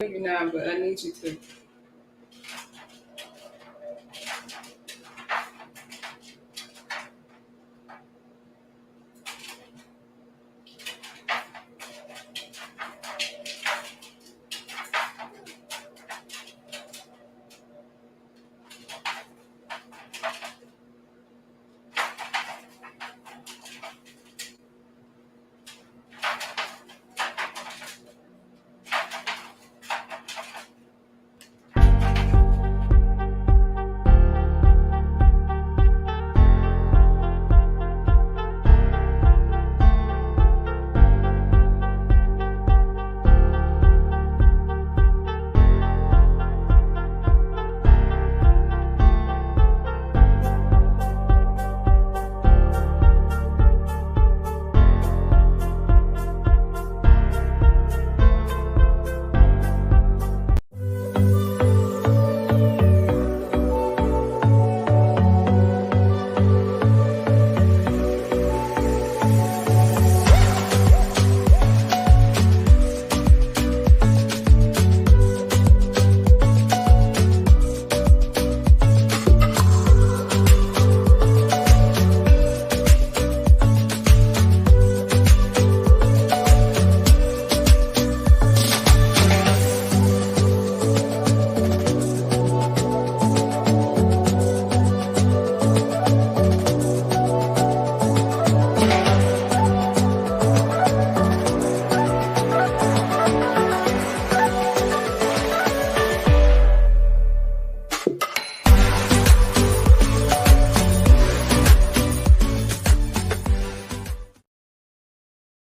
You now, but I need you to.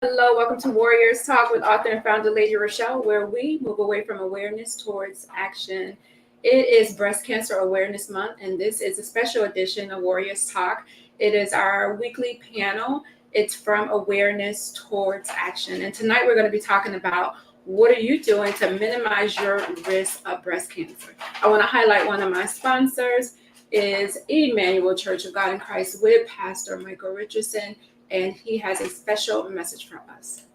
Hello, welcome to Warriors Talk with author and founder Lady Rochelle, where we move away from awareness towards action. It is Breast Cancer Awareness Month, and this is a special edition of Warriors Talk. It is our weekly panel. It's from awareness towards action. And tonight we're going to be talking about what are you doing to minimize your risk of breast cancer. I want to highlight one of my sponsors is Emmanuel Church of God in Christ with Pastor Michael Richardson, and he has a special message for us.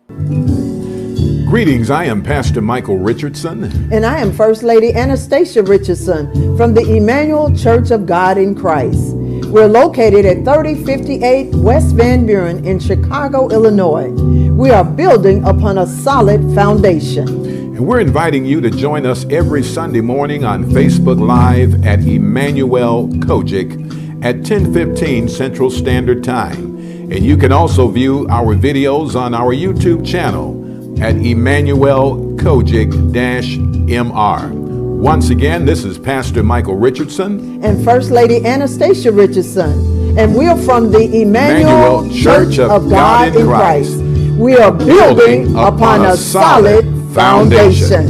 Greetings, I am Pastor Michael Richardson. And I am First Lady Anastasia Richardson from the Emmanuel Church of God in Christ. We're located at 3058 West Van Buren in Chicago, Illinois. We are building upon a solid foundation. And we're inviting you to join us every Sunday morning on Facebook Live at Emmanuel Kojic at 10:15 Central Standard Time. And you can also view our videos on our YouTube channel at Emmanuel Kojic-MR. Once again, this is Pastor Michael Richardson and First Lady Anastasia Richardson. And we are from the Emmanuel Church of God in Christ. We are building upon a solid foundation.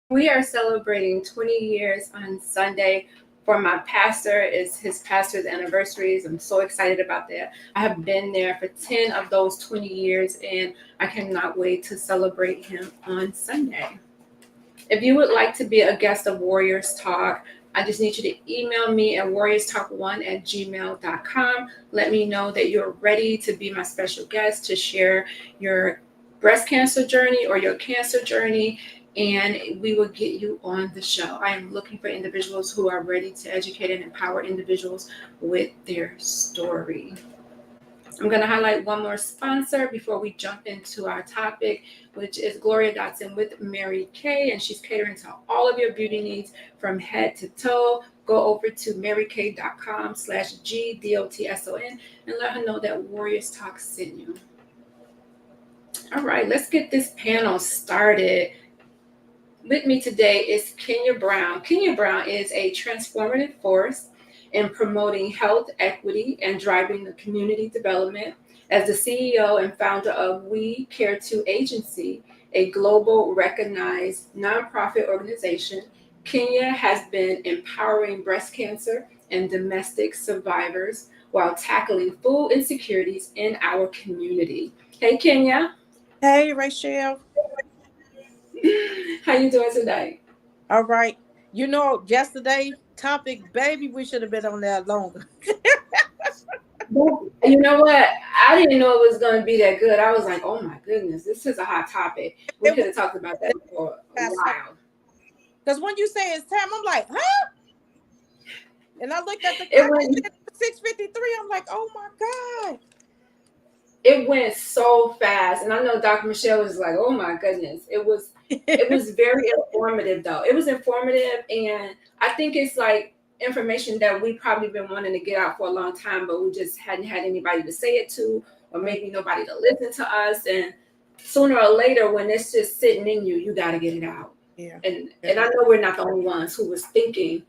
We are celebrating 20 years on Sunday. For my pastor, is his pastor's anniversaries. I'm so excited about that. I have been there for 10 of those 20 years, and I cannot wait to celebrate him on Sunday. If you would like to be a guest of Warriors Talk, I just need you to email me at warriorstalk1@gmail.com. Let me know that you're ready to be my special guest to share your breast cancer journey or your cancer journey, and we will get you on the show. I am looking for individuals who are ready to educate and empower individuals with their story. I'm going to highlight one more sponsor before we jump into our topic, which is Gloria Dotson with Mary Kay, and she's catering to all of your beauty needs from head to toe. Go over to marykay.com/GDOTSON and let her know that Warriors Talk sent you. All right, let's get this panel started. With me today is Kenya Brown. Kenya Brown is a transformative force in promoting health equity and driving the community development. As the CEO and founder of We Care To Agency, a global recognized nonprofit organization, Kenya has been empowering breast cancer and domestic survivors while tackling food insecurities in our community. Hey, Kenya. Hey, Rachel. How you doing today? All right. You know, yesterday topic, baby, we should have been on there longer. Well, you know what? I didn't know it was going to be that good. I was like, oh my goodness, this is a hot topic. We It could was have talked about that for a while. because when you say it's time, I'm like, huh? And I looked at the It clock, went 6:53. I'm like, oh my God. it went so fast, and I know Dr. Michelle was like, oh my goodness. It was very informative though. It was informative, and I think it's like information that we probably been wanting to get out for a long time, but we just hadn't had anybody to say it to, or maybe nobody to listen to us. And sooner or later, when it's just sitting in you, you got to get it out. Yeah. And I know we're not the only ones who was thinking,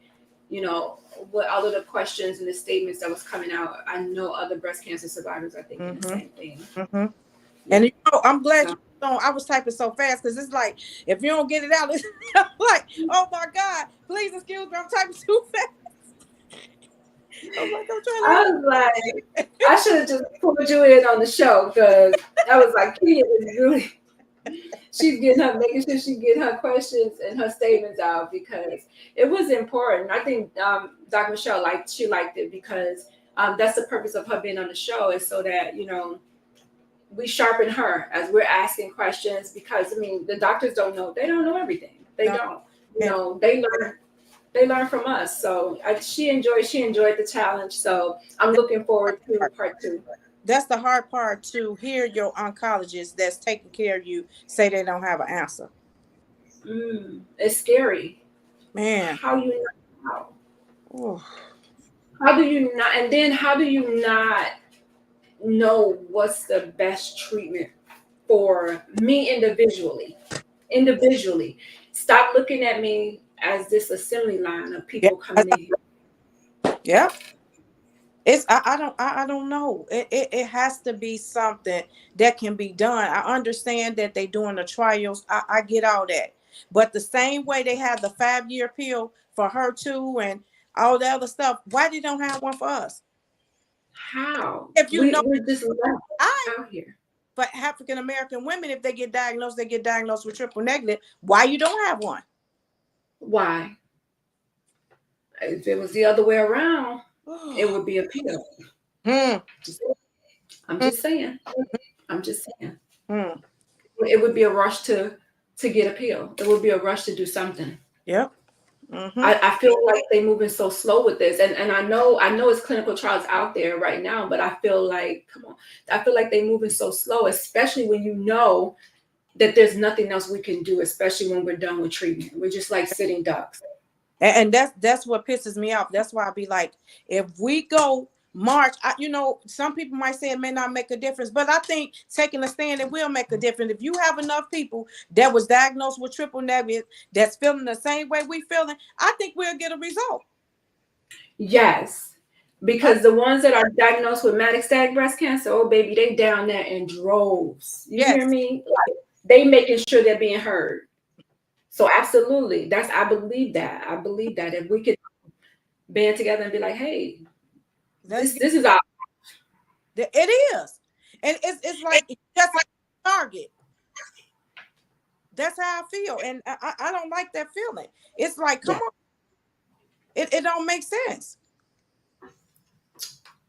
you know, what all of the questions and the statements that was coming out. I know other breast cancer survivors are thinking the same thing. Mm-hmm. And you know, I'm glad So, you know, I was typing so fast because it's like if you don't get it out, it's like, oh my God, please excuse me, I'm typing too fast. I'm like, I'm trying I was like, I should have just pulled you in on the show, because I was like, Kia is really, she's making sure she get her questions and her statements out, because it was important. I think Dr. Michelle she liked it, because that's the purpose of her being on the show, is so that, you know, we sharpen her as we're asking questions, because I mean, the doctors don't know, they don't know everything. They No. don't, you know, they learn from us. So she enjoyed the challenge. So I'm looking forward to part 2. That's the hard part, to hear your oncologist that's taking care of you say they don't have an answer. It's scary. Man. How you know? Ooh. How do you not? And then how do you not know what's the best treatment for me individually? Stop looking at me as this assembly line of people coming in here. Yeah. It's I don't know. It has to be something that can be done. I understand that they doing the trials. I get all that. But the same way they had the 5-year pill for HER2 and all the other stuff, why they don't have one for us? How? If you know, we're just out here. For African American women, if they get diagnosed with triple negative. Why you don't have one? Why? If it was the other way around, it would be a pill. I'm just saying. It would be a rush to get a pill. It would be a rush to do something. Yep. I feel like they're moving so slow with this, and I know it's clinical trials out there right now, but I feel like, I feel like they're moving so slow, especially when you know that there's nothing else we can do, especially when we're done with treatment. We're just like sitting ducks. And that's what pisses me off. That's why I be like, if we go March, you know, some people might say it may not make a difference, but I think taking a stand, it will make a difference. If you have enough people that was diagnosed with triple negative that's feeling the same way we feeling, I think we'll get a result. Yes, because the ones that are diagnosed with metastatic breast cancer, oh baby, they down there in droves. You hear me? Like, they making sure they're being heard. So absolutely, I believe that. If we could band together and be like, hey, this is our. It is, and it's like just like target. That's how I feel, and I don't like that feeling. It's like, come on, it don't make sense.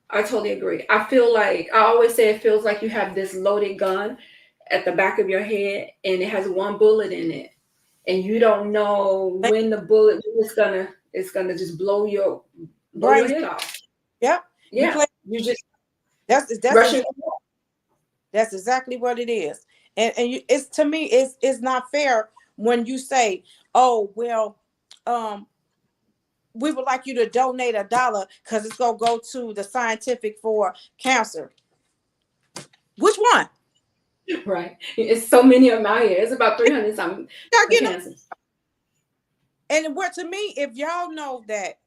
I totally agree. I feel like, I always say, it feels like you have this loaded gun at the back of your head, and it has one bullet in it, and you don't know when the bullet is gonna just blow your head off. Yep. Yeah. You just that's exactly what it is. And it's, to me, it's not fair when you say, oh well, we would like you to donate $1 because it's gonna go to the scientific for cancer. Which one? Right. It's so many of them out here. It's about 300 something cancers. And what, to me, if y'all know that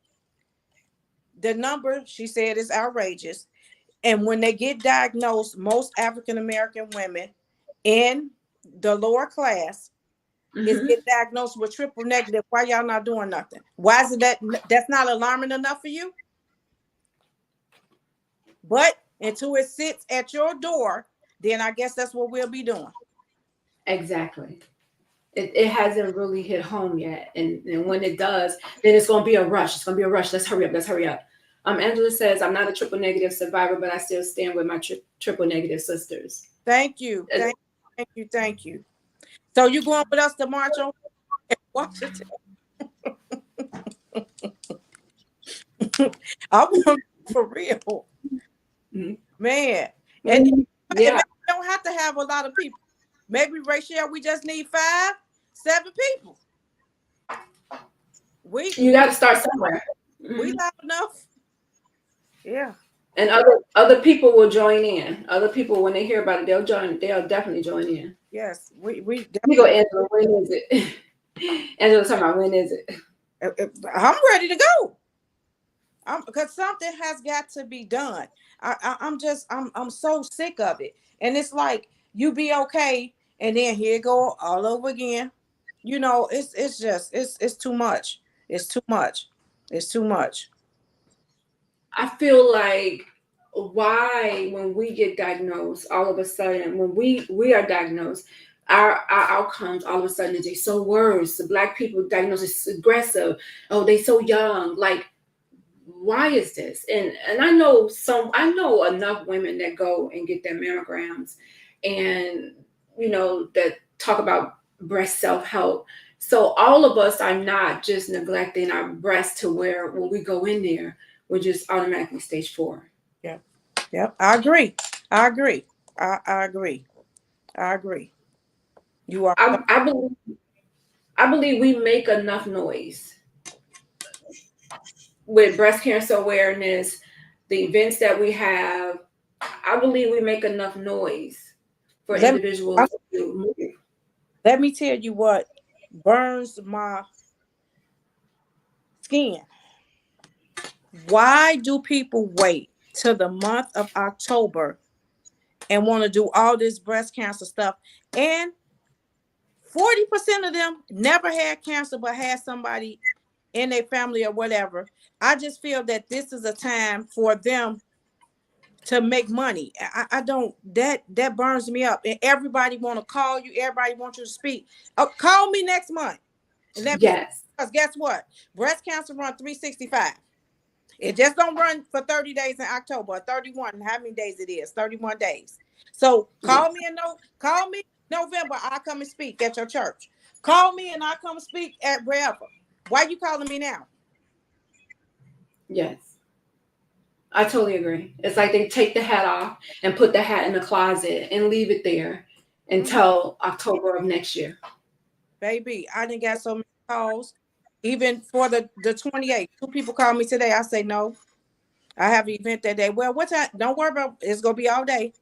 the number she said is outrageous, and when they get diagnosed, most African American women in the lower class is get diagnosed with triple negative, why y'all not doing nothing? Why is it that's not alarming enough for you? But until it sits at your door, then I guess that's what we'll be doing. Exactly. It hasn't really hit home yet. And when it does, then it's going to be a rush. Let's hurry up. Angela says, I'm not a triple negative survivor, but I still stand with my triple negative sisters. Thank you. Thank you. So you going with us to march on Washington? I want for real, man. And Yeah, maybe we don't have to have a lot of people. Maybe, Rachel, we just need 5, 7 people. you got to start somewhere. We loud enough. Yeah. And other people will join in. Other people, when they hear about it, they'll join. They'll definitely join in. Yes. We You go, Angela. When is it? Angela talking about when is it? I'm ready to go. Because something has got to be done. I'm so sick of it. And it's like you be okay, and then here it go all over again. You know, it's too much. It's too much. It's too much. I feel like why when we get diagnosed, all of a sudden when we are diagnosed, our outcomes all of a sudden is so worse. The Black people diagnosed as aggressive. Oh, they so young. Like, why is this? And I know enough women that go and get their mammograms, and that talk about breast self-help. So all of us are not just neglecting our breasts to where when we go in there, we're just automatically stage 4. Yeah. I agree. I agree. I agree. I agree. You are. I believe we make enough noise with breast cancer awareness, the events that we have. I believe we make enough noise for individuals to move. Let me tell you what burns my skin. Why do people wait till the month of October and want to do all this breast cancer stuff? And 40% of them never had cancer, but had somebody in their family or whatever. I just feel that this is a time for them to make money. I don't, that burns me up. And everybody want to call you. Everybody wants you to speak. Call me next month. And let me, because guess what? Breast cancer run 365. It just don't run for 30 days in October, or 31. How many days it is? 31 days. So call me November. I'll come and speak at your church. Call me and I'll come and speak at wherever. Why are you calling me now? Yes. I totally agree. It's like they take the hat off and put the hat in the closet and leave it there until October of next year. Baby, I didn't get so many calls. Even for the 28th, 2 people called me today. I say, no, I have an event that day. Well, what time? Don't worry about it. It's going to be all day.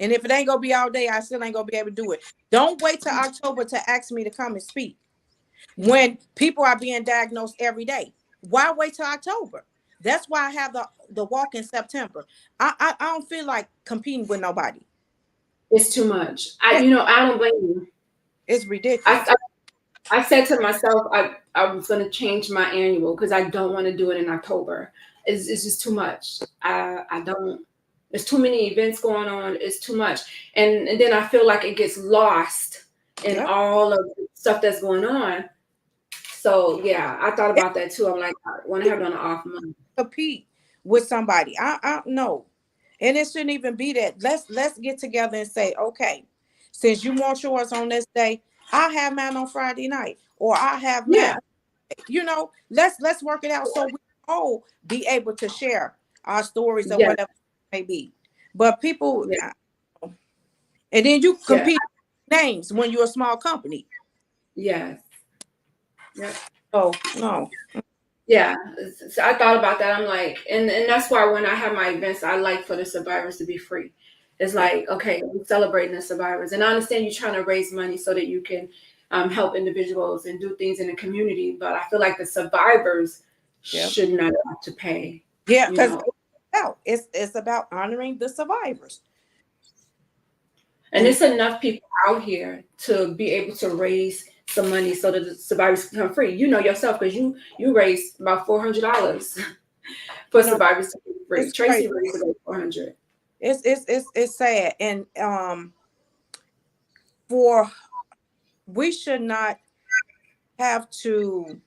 And if it ain't going to be all day, I still ain't going to be able to do it. Don't wait till October to ask me to come and speak when people are being diagnosed every day. Why wait till October? That's why I have the walk in September. I don't feel like competing with nobody. It's too much. I don't blame you. It's ridiculous. I said to myself, I was going to change my annual because I don't want to do it in October. It's just too much. I don't. There's too many events going on. It's too much, and then I feel like it gets lost in all of the stuff that's going on. So yeah, I thought about that too. I'm like, I want to have it on an off month. Compete with somebody. I know, and it shouldn't even be that. Let's get together and say, okay, since you want yours on this day, I'll have mine on Friday night, or I'll have mine. Yeah. Let's work it out so we all be able to share our stories or whatever it may be. But people, and then you compete names when you're a small company. Yes. Yeah. Oh no. Yeah, so I thought about that. I'm like, and that's why when I have my events, I like for the survivors to be free. It's like, okay, we're celebrating the survivors. And I understand you're trying to raise money so that you can help individuals and do things in the community. But I feel like the survivors should not have to pay. Yeah, because it's about honoring the survivors. And it's enough people out here to be able to raise some money so that the survivors can come free. You know yourself, because you raised about $400 for survivors to be free. Tracy raised about $400. It's sad, and we should not have to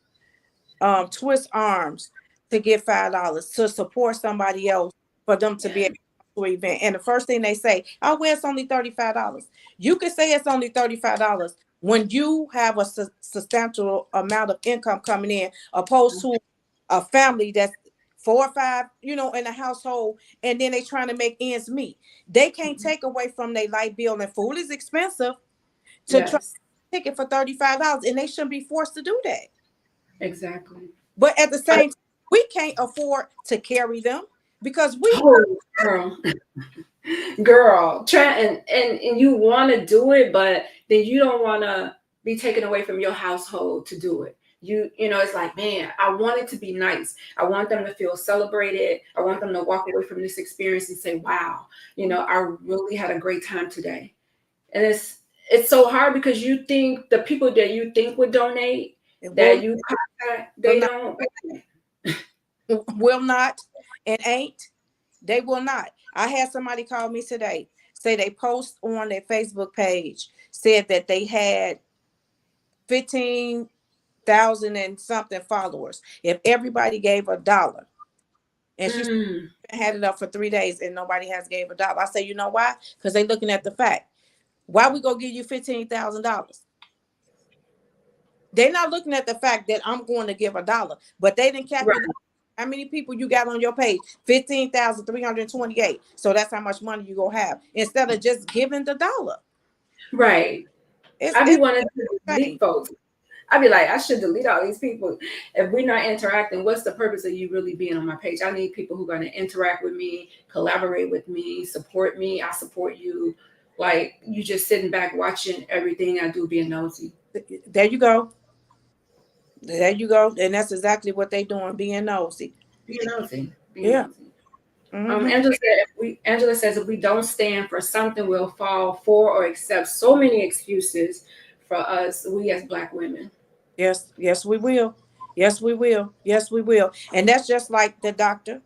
twist arms to get $5 to support somebody else for them to be able to event. And the first thing they say, oh, well, it's only $35. You can say it's only $35 when you have a substantial amount of income coming in, opposed to a family that's 4 or 5, in a household, and then they trying to make ends meet. They can't take away from their light bill, and food is expensive to try Yes, to ticket for $35, and they shouldn't be forced to do that. exactly. But at the same time, we can't afford to carry them because we Oh, girl. Girl, try and you want to do it, but then you don't want to be taken away from your household to do it. It's like, man, I want it to be nice. I want them to feel celebrated. I want them to walk away from this experience and say, wow, I really had a great time today. And it's so hard because you think the people that you think would donate, that you contact, they don't. will not and ain't. They will not. I had somebody call me today, say they post on their Facebook page, said that they had 15,000 and something followers. If everybody gave $1, and she had it up for 3 days and nobody has gave $1. I say, you know why? Because they looking at the fact. Why we gonna give you $15,000? They're not looking at the fact that I'm going to give $1, but they didn't calculate how many people you got on your page. 15,328. So that's how much money you gonna have instead of just giving the $1. Right. I be wanting to delete folks. I be like, I should delete all these people. If we're not interacting, what's the purpose of you really being on my page? I need people who are going to interact with me, collaborate with me, support me. I support you. Like, you just sitting back watching everything I do, being nosy. There you go. There you go. And that's exactly what they doing, being nosy. Being nosy. Yeah. Mm-hmm. Angela says if we don't stand for something, we'll fall for or accept so many excuses for us, we as Black women. Yes, we will. Yes, we will. Yes, we will. And that's just like the doctor.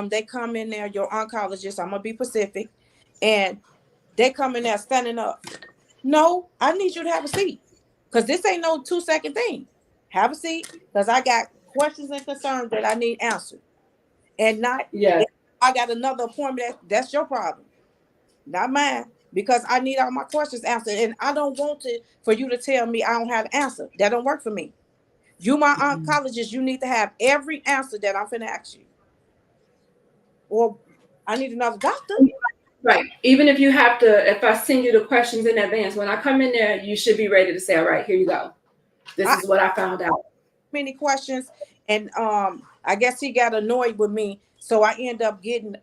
They come in there, your oncologist, I'm gonna be specific, and they come in there standing up. No, I need you to have a seat. Because this ain't no 2-second thing. Have a seat, because I got questions and concerns that I need answered. And not, I got another appointment, that's your problem, not mine, because I need all my questions answered. And I don't want for you to tell me I don't have an answer. That don't work for me. You, my oncologist, you need to have every answer that I'm finna ask you. Or I need another doctor. Right. Even if I send you the questions in advance, when I come in there, you should be ready to say, all right, here you go. This is what I found out. Many questions. And I guess he got annoyed with me. So I end up getting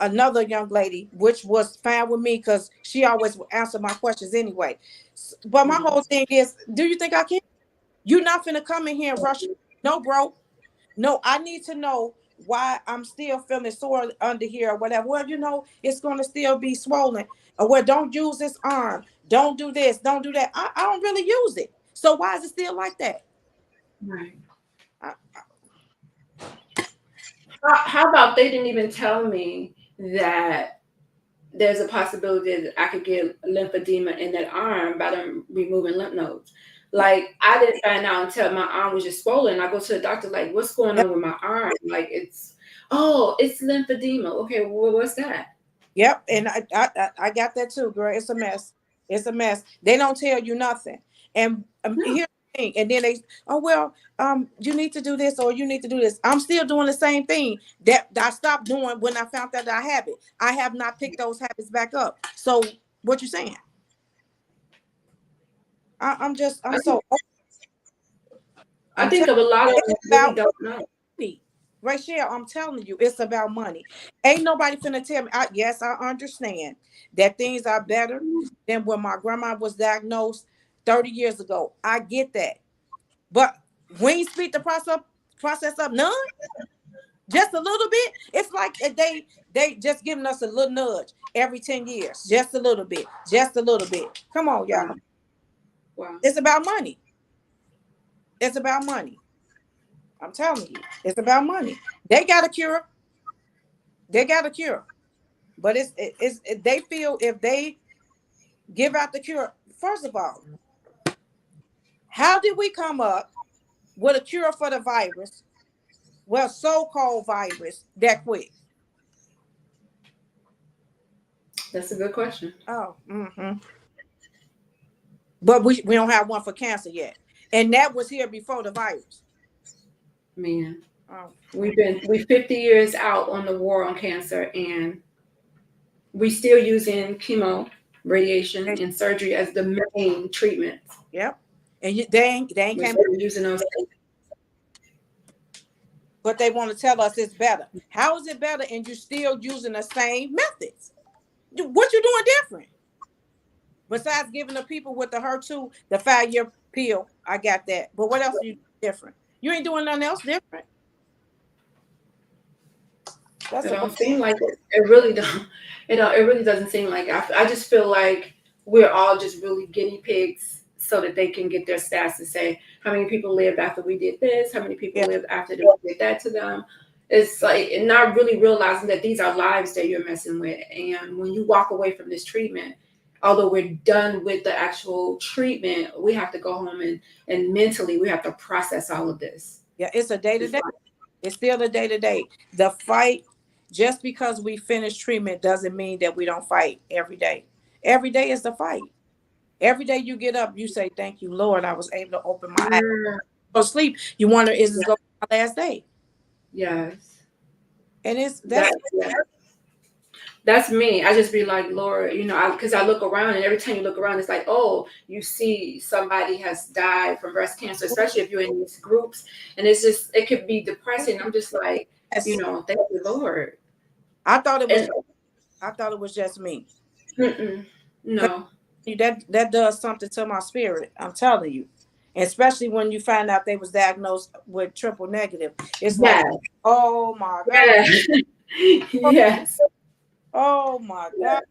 another young lady, which was fine with me because she always will answer my questions anyway. But my whole thing is, do you think I can? You're not finna come in here and rush. No, bro. No, I need to know why I'm still feeling sore under here or whatever. Well, it's going to still be swollen. Or well, don't use this arm. Don't do this. Don't do that. I don't really use it. So why is it still like that? Right. How about they didn't even tell me that there's a possibility that I could get lymphedema in that arm by them removing lymph nodes. Like, I didn't find out until my arm was just swollen. I go to the doctor, like, what's going on with my arm? Like, it's lymphedema. Okay, well, what's that? Yep, and I got that too, girl. It's a mess. It's a mess. They don't tell you nothing. And here's the thing. And then you need to do this or you need to do this. I'm still doing the same thing that I stopped doing when I found out that I have it. I have not picked those habits back up. So what you saying? I think of a lot of people don't know. Rachel, I'm telling you, it's about money. Ain't nobody finna tell me. Yes, I understand that things are better than when my grandma was diagnosed 30 years ago. I get that. But when you speed the process up, none, just a little bit. It's like they just giving us a little nudge every 10 years. Just a little bit. Just a little bit. Come on, y'all. Wow. It's about money. It's about money. I'm telling you, it's about money. They got a cure. But they feel if they give out the cure, first of all, how did we come up with a cure for the virus Well, so-called virus that quick. That's a good question. Oh, but we don't have one for cancer yet, and that was here before the virus. Man, Oh, we 50 years out on the war on cancer, and we still using chemo, radiation, and surgery as the main treatment. yep. And they ain't We're came, still using those. but they want to tell us it's better. How is it better? And you're still using the same methods. What you doing different? Besides giving the people with the HER2 the 5-year pill, I got that. But what else are you doing different? You ain't doing nothing else different. It don't seem like it. It really don't. It really doesn't seem like it. I just feel like we're all just really guinea pigs, so that they can get their stats to say how many people lived after we did this, how many people lived after we did that to them. It's like not really realizing that these are lives that you're messing with. And when you walk away from this treatment, although we're done with the actual treatment, we have to go home and mentally we have to process all of this. Yeah, it's a day-to-day. It's still a day-to-day. The fight, just because we finish treatment doesn't mean that we don't fight every day. Every day is the fight. Every day you get up, you say, thank you, Lord, I was able to open my eyes. Go sleep. You wonder, is this going to be my last day? Yes. And that's me. I just be like, Lord, because I look around, and every time you look around, it's like, oh, you see somebody has died from breast cancer, especially if you're in these groups. And it's just, it could be depressing. I'm just like, thank you, Lord. I thought it was just me. No. That does something to my spirit. I'm telling you. Especially when you find out they was diagnosed with triple negative. It's like, oh my God. Yes. Oh my God.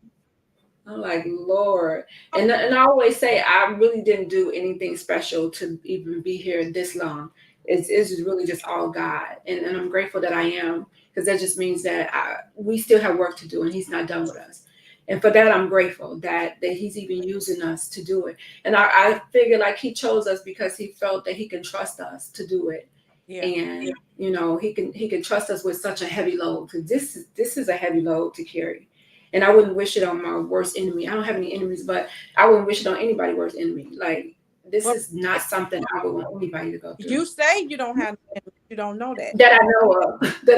I'm like, Lord. And I always say I really didn't do anything special to even be here this long. It's really just all God. And I'm grateful that I am, because that just means that we still have work to do, and He's not done with us. And for that, I'm grateful that He's even using us to do it. And I figure like He chose us because He felt that He can trust us to do it. Yeah. And He can trust us with such a heavy load, because this is a heavy load to carry. And I wouldn't wish it on my worst enemy. I don't have any enemies, but I wouldn't wish it on anybody's worst enemy. Like, this is not something I would want anybody to go through. You say you don't have enemies. You don't know that. That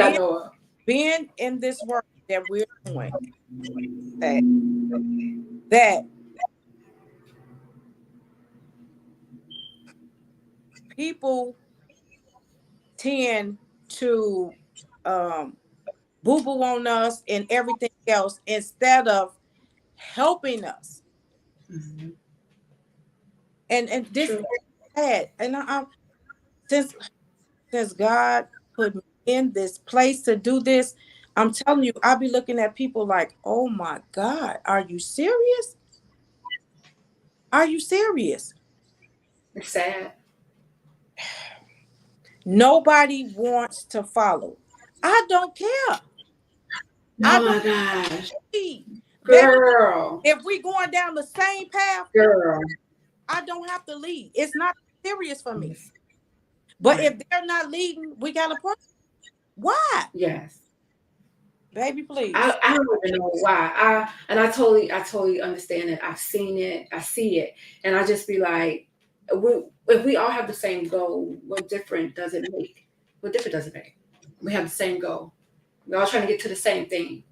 I know of. Being in this work that we're doing, that people tend to boo-boo on us and everything else instead of helping us. Mm-hmm. And this is bad. And since God put me in this place to do this, I'm telling you, I'll be looking at people like, oh my God, are you serious? Are you serious? It's sad. Nobody wants to follow. I don't care. Oh my gosh. Girl. If we going down the same path, girl, I don't have to lead. It's not serious for me. But if they're not leading, we got a problem. Why? Yes. Baby, please. I don't even know why. I totally understand it. I've seen it. I see it. And I just be like, if we all have the same goal, what difference does it make? What difference does it make? We have the same goal. We're all trying to get to the same thing.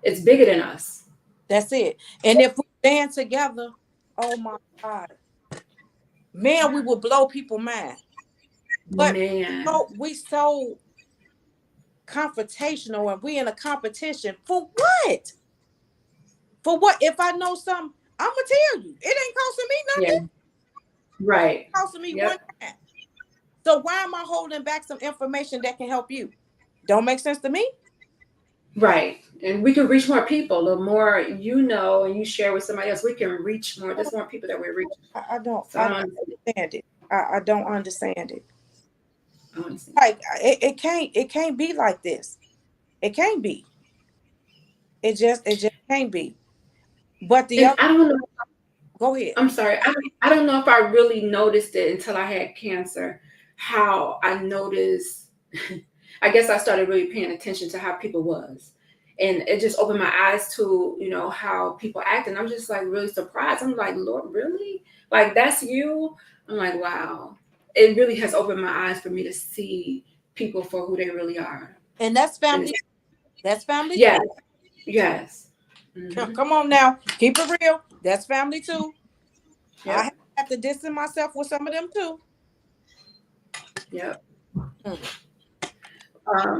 It's bigger than us. That's it. And if we stand together, oh my God, man, we will blow people's mind. But we so confrontational, and we in a competition for what? For what? If I know something, I'm gonna tell you. It ain't costing me nothing. Yeah. Right. It's costing me one time. So why am I holding back some information that can help you? Don't make sense to me. Right. And we can reach more people. The more you know and you share with somebody else, we can reach more. There's more people that we're reaching. I don't understand it. I don't understand it. Like it can't be like this. It can't be. It just can't be. But I don't know. Go ahead. I'm sorry. I don't know if I really noticed it until I had cancer. How I noticed I guess I started really paying attention to how people was. And it just opened my eyes to, how people act. And I'm just like really surprised. I'm like, Lord, really? Like, that's you? I'm like, wow. It really has opened my eyes for me to see people for who they really are. And that's And family. That's family. yes, yes. Mhm. Come on now. Keep it real. That's family too. Yep. I have to distance myself with some of them too. Yep. Mm.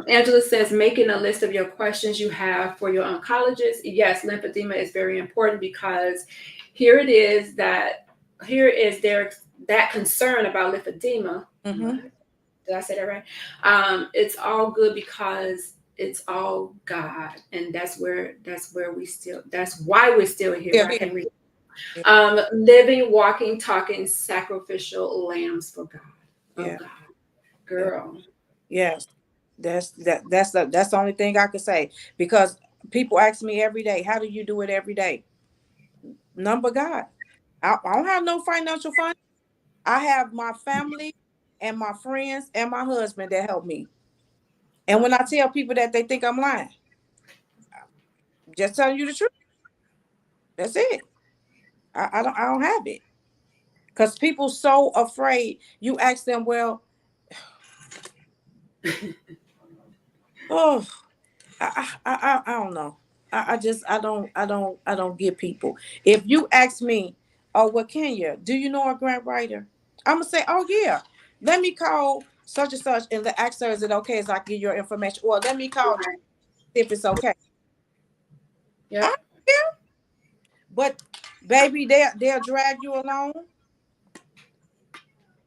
Angela says, making a list of your questions you have for your oncologist. Yes, lymphedema is very important because here is that concern about lymphedema. Mm-hmm. Did I say that right? It's all good because it's all God, and that's why we're still here. Yeah, I yeah. can read. Living, walking, talking, sacrificial lambs for God. Oh Yeah. God, girl. Yes. That's the only thing I could say, because people ask me every day, how do you do it every day? Number God. I don't have no financial fund. I have my family and my friends and my husband that help me. And when I tell people that, they think I'm lying. Just telling you the truth. That's it. I don't have it. Because people so afraid. You ask them, well, oh, I don't know. I don't get people. If you ask me, oh, well, Kenya, do you know a grant writer? I'm gonna say, oh yeah. Let me call such and such and ask her, is it okay as I give your information? Or let me call if it's okay. Yeah. But baby, they'll drag you along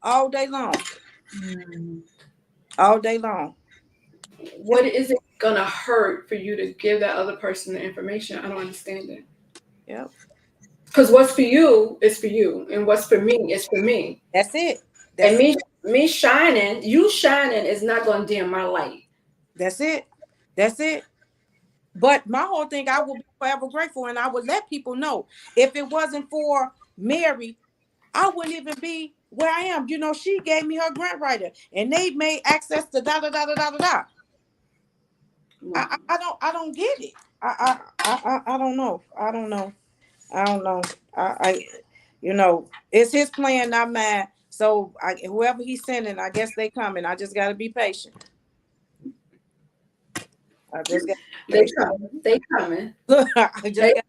all day long. All day long. What is it gonna hurt for you to give that other person the information? I don't understand it. Yep. Because what's for you is for you, and what's for me is for me. That's it. And That's it. me shining, you shining is not gonna dim my light. That's it. That's it. But my whole thing, I will be forever grateful, and I would let people know. If it wasn't for Mary, I wouldn't even be where I am. She gave me her grant writer, and they made access to da da da da da da. I don't get it. I don't know. I don't know. I don't know. It's his plan, not mine. So whoever he's sending, I guess they coming. I just gotta be patient. I just got. They coming. They coming. I just got.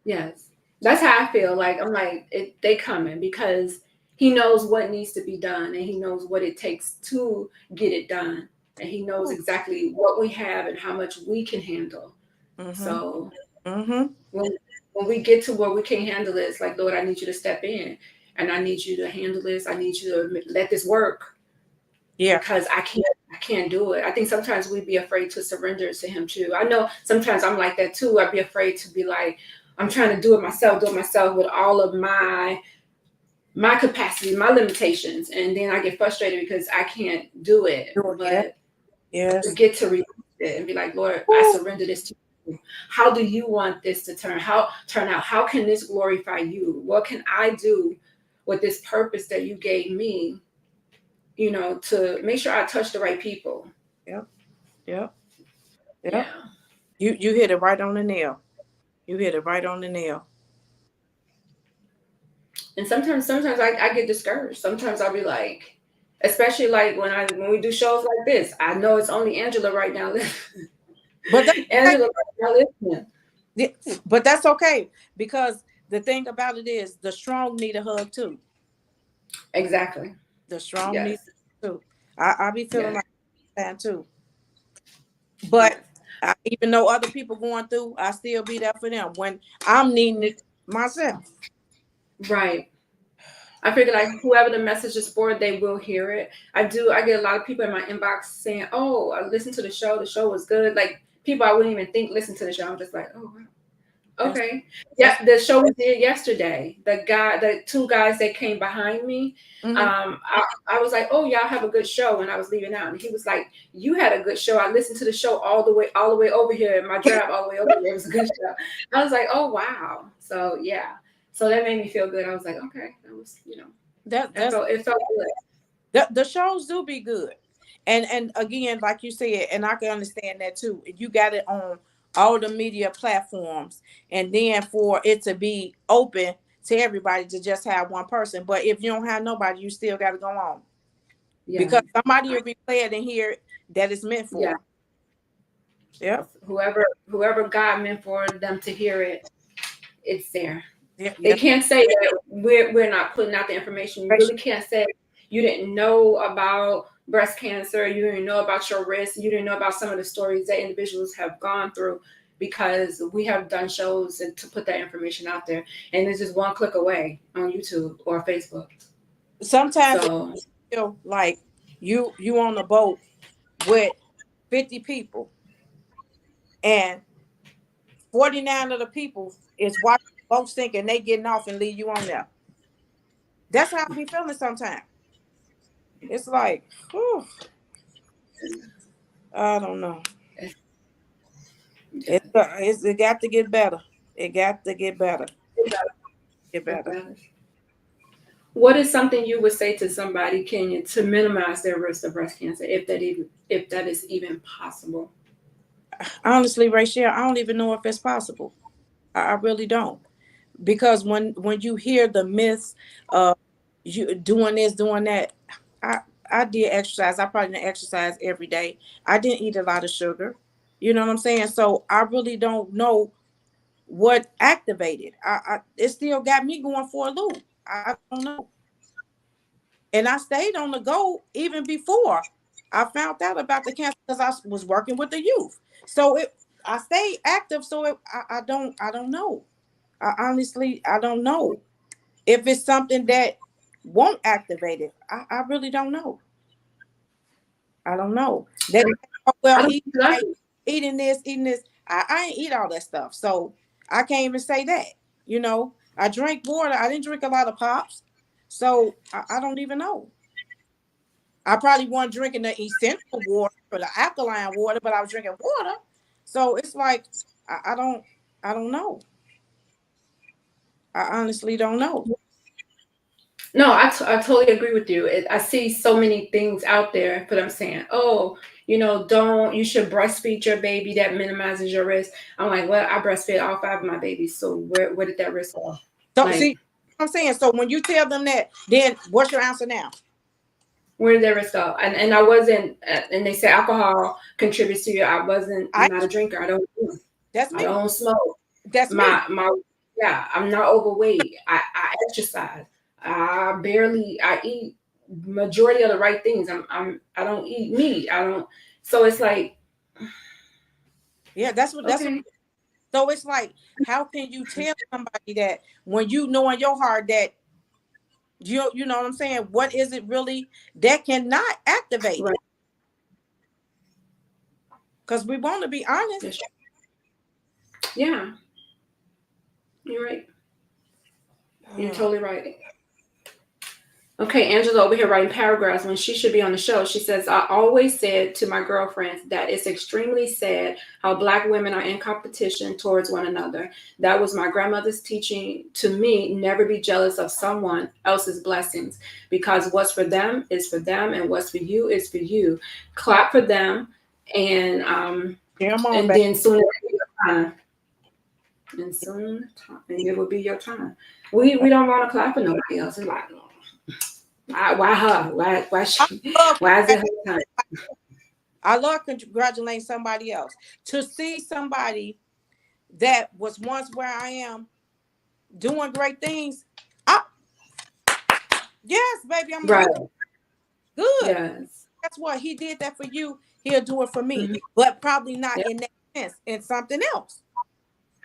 Yes. That's how I feel. Like I'm like they coming because he knows what needs to be done, and he knows what it takes to get it done, and he knows exactly what we have and how much we can handle. Mm-hmm. So Mm-hmm. when we get to where we can't handle it, it's like, Lord, I need you to step in, and I need you to handle this. I need you to let this work. Yeah. Because I can't do it. I think sometimes we'd be afraid to surrender to him too. I know sometimes I'm like that too. I'd be afraid to be like, I'm trying to do it myself with all of my capacity, my limitations. And then I get frustrated because I can't do it. But yes. to get to release it and be like, Lord, I surrender this to you. How do you want this to turn out? How can this glorify you? What can I do with this purpose that you gave me? To make sure I touch the right people. Yep. Yeah. You hit it right on the nail. You hit it right on the nail. And sometimes I get discouraged. Sometimes I'll be like, especially like when we do shows like this, I know it's only Angela right now listening. But Angela right now listening. But that's okay, because the thing about it is the strong need a hug too. Exactly. The strong need too. I be feeling like that too. But even though other people going through, I still be there for them when I'm needing it myself. Right. I figure like whoever the message is for, they will hear it. I get a lot of people in my inbox saying, oh, I listened to the show. The show was good. Like people I wouldn't even think listen to the show. I'm just like, oh, wow. Okay. Yeah, the show we did yesterday. The two guys that came behind me. Mm-hmm. I was like, oh, y'all have a good show, and I was leaving out, and he was like, you had a good show. I listened to the show all the way over here in my drive, all the way over here. It was a good show. I was like, oh wow. So yeah. So that made me feel good. I was like, okay, that was, it felt good. The shows do be good. And again, like you said, and I can understand that too. You got it on all the media platforms, and then for it to be open to everybody to just have one person. But if you don't have nobody, you still got to go on Yeah. because somebody will replay it and hear that it's meant for. Yeah. Yep. Whoever God meant for them to hear it, it's there. Yeah. They can't say that we're not putting out the information. You really can't say you didn't know about breast cancer, you didn't know about your risk, you didn't know about some of the stories that individuals have gone through, because we have done shows and to put that information out there, and it's just one click away on YouTube or Facebook. Sometimes So it's feel like you on a boat with 50 people, and 49 of the people is watching the boat sink, and they getting off and leave you on there. That's how I be feeling sometimes. It's like, whew, I don't know. It got to get better. It got to get better. Get better. what is something you would say to somebody, Kenya, to minimize their risk of breast cancer, if that is even possible? Honestly, Rachel, I don't even know if it's possible. I really don't. Because when you hear the myths of you doing this, doing that, I did exercise. I probably didn't exercise every day. I didn't eat a lot of sugar. You know what I'm saying? So I really don't know what activated. It still got me going for a loop. I don't know. And I stayed on the go even before I found out about the cancer, because I was working with the youth. So I stayed active. So I don't know. Honestly, I don't know if it's something that won't activate it. I really don't know. I don't know. That well, eating this. I ain't eat all that stuff, so I can't even say that. You know, I drank water. I didn't drink a lot of pops, so I don't even know. I probably wasn't drinking the essential water or the alkaline water, but I was drinking water. So it's like I don't know. I honestly don't know. No, I totally agree with you. I see so many things out there, but I'm saying, oh, you should breastfeed your baby. That minimizes your risk. I'm like, well, I breastfed all 5 of my babies. So where did that risk go? So see, I'm saying, so when you tell them that, then what's your answer now? Where did that risk go? And I wasn't, and they say alcohol contributes to you. I'm not a drinker. I don't drink. That's me. I don't smoke. That's my yeah, I'm not overweight. I exercise. I eat majority of the right things. I don't eat meat. So it's like, yeah, that's what. So it's like, how can you tell somebody that when you know in your heart that you know what I'm saying? What is it really that cannot activate? Right. Because we want to be honest. Yeah, you're right. You're totally right. Okay, Angela over here writing paragraphs when she should be on the show. She says, I always said to my girlfriends that it's extremely sad how Black women are in competition towards one another. That was my grandmother's teaching to me, never be jealous of someone else's blessings, because what's for them is for them, and what's for you is for you. Clap for them, and then soon it will be your time. We don't want to clap for nobody else. It's like, why her? Why she? Why is it her time? I love congratulating somebody else. To see somebody that was once where I am doing great things. Yes, baby, I'm right. Good. Yes. That's what he did that for you. He'll do it for me, but probably not in that sense, in something else.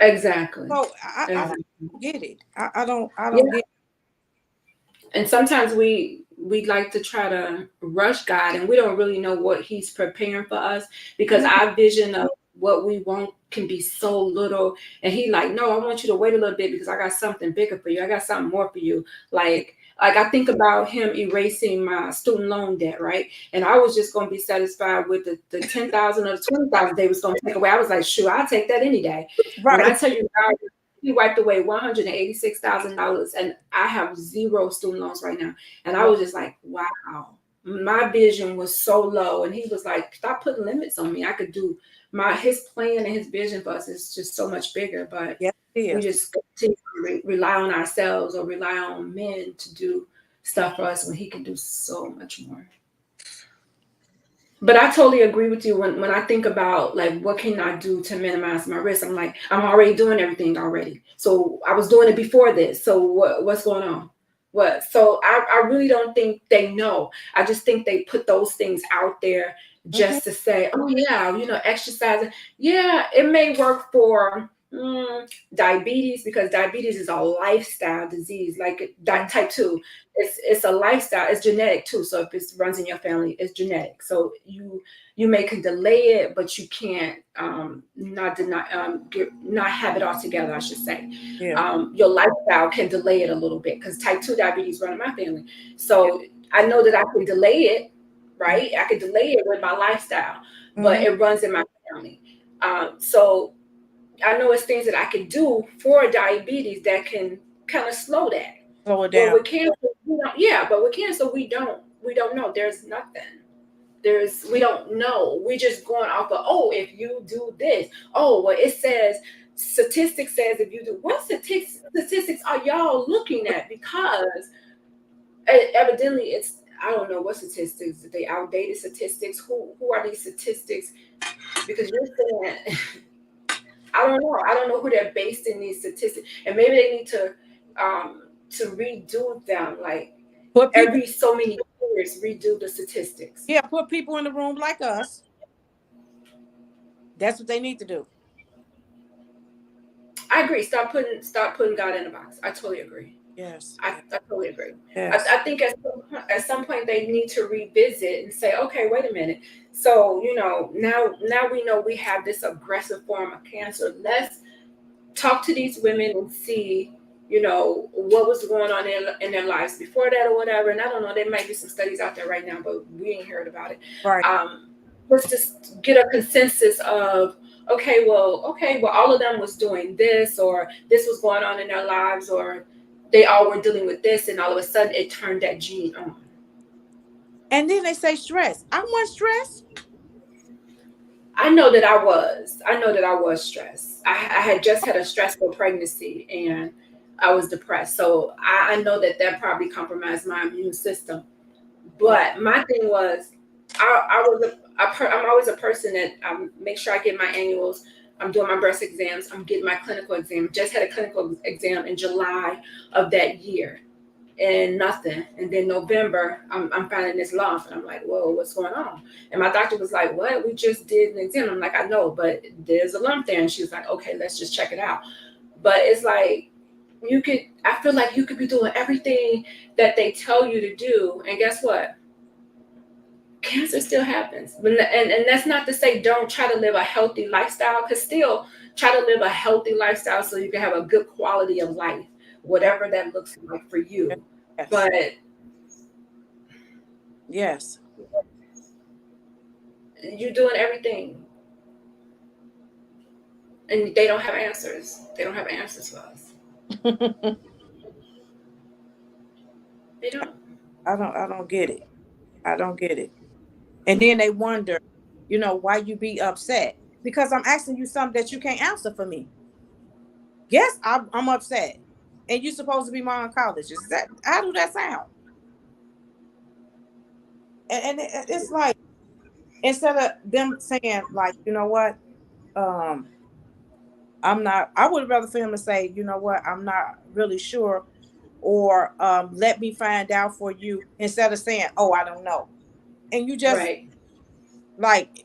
Exactly. So I don't get it. I don't get it. And sometimes we like to try to rush God, and we don't really know what he's preparing for us, because our vision of what we want can be so little. And he like, no, I want you to wait a little bit, because I got something bigger for you. I got something more for you. Like I think about him erasing my student loan debt, right? And I was just going to be satisfied with the 10,000 or the 20,000 they was going to take away. I was like, shoot, I'll take that any day. Right. When I tell you, God, he wiped away $186,000, and I have 0 student loans right now. And I was just like, wow. my vision was so low, and he was like, stop putting limits on me. I could do his plan and his vision for us is just so much bigger, but Yes, it we is. just continue to rely on ourselves or rely on men to do stuff for us when he can do so much more. But I totally agree with you when I think about like what can I do to minimize my risk. I'm like, I'm already doing everything already. So I was doing it before this. So what's going on? What? So I really don't think they know. I just think they put those things out there Mhm. just to say, oh yeah, exercising. Yeah, it may work for diabetes, because diabetes is a lifestyle disease, like type 2. It's a lifestyle. It's genetic too. So if it runs in your family, it's genetic. So you may can delay it, but you can't not have it all together, I should say. Yeah. Your lifestyle can delay it a little bit, because type 2 diabetes run in my family. Yeah. So I know that I can delay it, right? I can delay it with my lifestyle, but Mhm. it runs in my family. So I know it's things that I can do for diabetes that can kind of slow that. Slow it Well, down. with cancer, yeah, but with cancer, we don't know. There's nothing. We don't know. We just going off of, oh, if you do this, oh, well, it says statistics says if you do, what statistics are y'all looking at? Because evidently I don't know what statistics, they outdated statistics. Who are these statistics? Because you're saying I don't know. I don't know who they're based in these statistics, and maybe they need to redo them, like Put people, every so many years, redo the statistics. yeah, put people in the room like us. That's what they need to do. I agree. Stop putting God in a box. I totally agree. Yes. I totally agree. Yes. I think at some point they need to revisit and say, okay, wait a minute. So now we know we have this aggressive form of cancer. Let's talk to these women and see, what was going on in their lives before that or whatever. And I don't know, there might be some studies out there right now, but we ain't heard about it. Right. Let's just get a consensus of, okay, well, all of them was doing this, or this was going on in their lives, or they all were dealing with this, and all of a sudden it turned that gene on. And then they say stress. I want stress. I know that I was stressed. I had just had a stressful pregnancy, and I was depressed. So I know that probably compromised my immune system. But my thing was, I'm always a person that make sure I get my annuals. I'm doing my breast exams. I'm getting my clinical exam. Just had a clinical exam in July of that year, and nothing. And then November, I'm finding this lump, and I'm like, whoa, what's going on? And my doctor was like, what? We just did an exam. I'm like, I know, but there's a lump there. And she was like, okay, let's just check it out. But it's like, I feel like you could be doing everything that they tell you to do, and guess what? Cancer still happens. And that's not to say don't try to live a healthy lifestyle, because still try to live a healthy lifestyle so you can have a good quality of life, whatever that looks like for you. Yes. But Yes. you're doing everything, and they don't have answers. They don't have answers for us. They don't. I don't get it. I don't get it. And then they wonder, why you be upset. Because I'm asking you something that you can't answer for me. Yes, I'm upset. And you're supposed to be my oncologist. How do that sound? And it's like, instead of them saying, like, you know what, I would rather for him to say, you know what, I'm not really sure, or let me find out for you, instead of saying, oh, I don't know. And you just Right. like,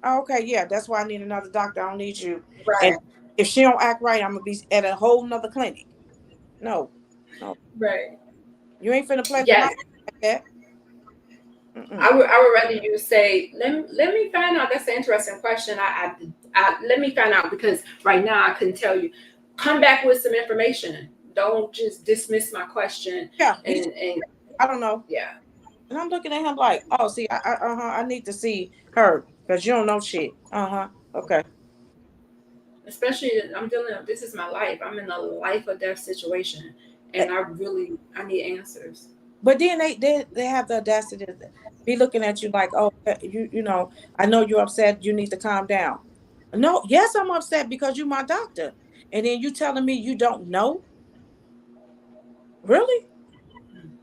oh, okay, yeah, that's why I need another doctor. I don't need you. And Right. if she don't act right, I'm gonna be at a whole nother clinic. No, Right. you ain't finna play with my Yes. like that. Mm-mm. I would rather you say, let me find out. That's an interesting question. Let me find out, because right now I couldn't tell you. Come back with some information. Don't just dismiss my question. Yeah, And I don't know. yeah, And I'm looking at him like, oh, see, I need to see her because you don't know shit. Okay. especially this is my life. I'm in a life or death situation, and I need answers. But then they have the audacity to be looking at you like, oh, you know, I know you're upset. You need to calm down. No, yes, I'm upset because you're my doctor, and then you telling me you don't know. Really?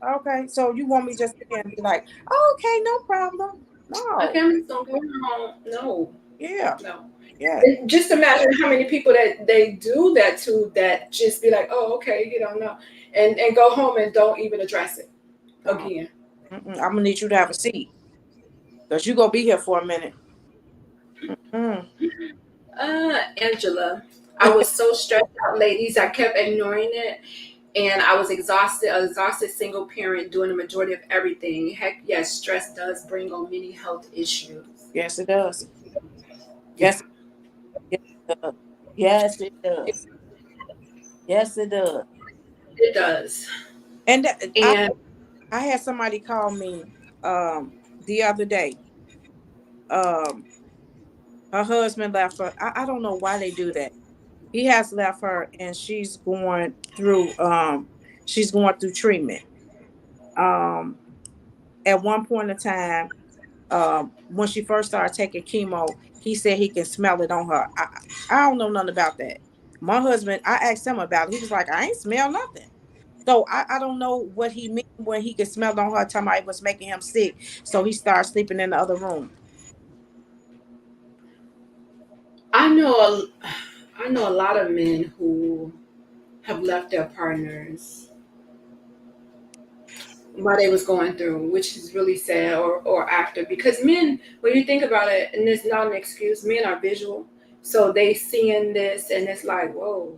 Okay, so you want me just to sit there and be like, oh, okay, no problem. Okay, No, I'm just gonna go home. No, yeah, no. yeah, And just imagine how many people that they do that to, that just be like, oh, okay, you don't know, and go home and don't even address it no. again. I'm gonna need you to have a seat because you're gonna be here for a minute. Mm. Angela, I was so stressed out, ladies. I kept ignoring it, and I was exhausted. An exhausted single parent doing the majority of everything. Heck, yes, stress does bring on many health issues. Yes, it does. Yeah, Yes, yes, it does. Yes, it does. Yes, it does. it does. And And I had somebody call me the other day. Um, her husband left her. I don't know why they do that. He has left her, and she's going through treatment. Um, at one point in time, when she first started taking chemo, he said he can smell it on her. I don't know nothing about that. My husband, I asked him about it. He was like, I ain't smell nothing. So I don't know what he meant when he could smell it on her, time it was making him sick. So he started sleeping in the other room. I know, I know a lot of men who have left their partners while they was going through, which is really sad, or after, because men, when you think about it, and it's not an excuse, men are visual, so they seeing this and it's like, whoa,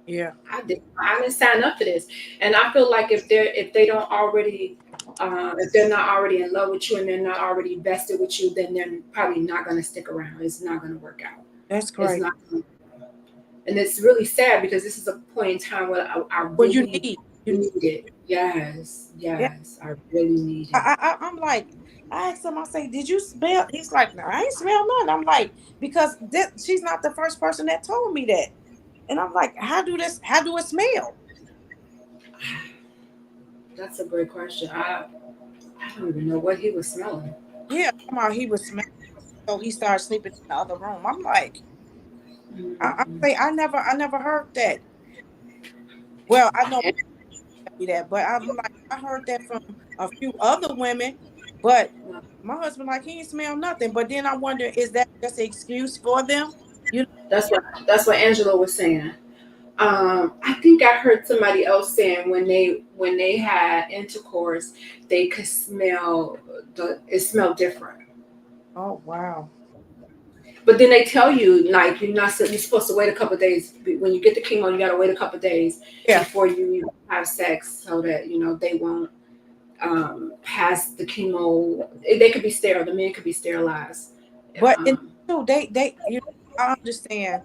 Yeah. I didn't sign up for this. And I feel like if they don't already, if they're not already in love with you and they're not already vested with you, then they're probably not going to stick around. It's not going to work out. That's It's great. not. And it's really sad because this is a point in time where I What you really need. need it. Yes, Yeah. yes, I really need it. I'm like, I asked him, I say, did you smell? He's like, no, I ain't smell none. I'm like, because she's not the first person that told me that. And I'm like, how do it smell? That's a great question. I don't even know what he was smelling. Yeah, somehow he was smelling. So he started sleeping in the other room. I'm like, I Mhm. say, I never heard that. Well, I know that, but I'm like, I heard that from a few other women, but my husband like he ain't smell nothing. But then I wonder, is that just an excuse for them? You know, That's what Angela was saying. I think I heard somebody else saying when they had intercourse, they could smell it smelled different. oh wow. But then they tell you like you're supposed to wait a couple of days when you get the chemo. You got to wait a couple of days Yeah. before you have sex so that they won't pass the chemo. They could be sterile. The men could be sterilized. But in Um, too, I understand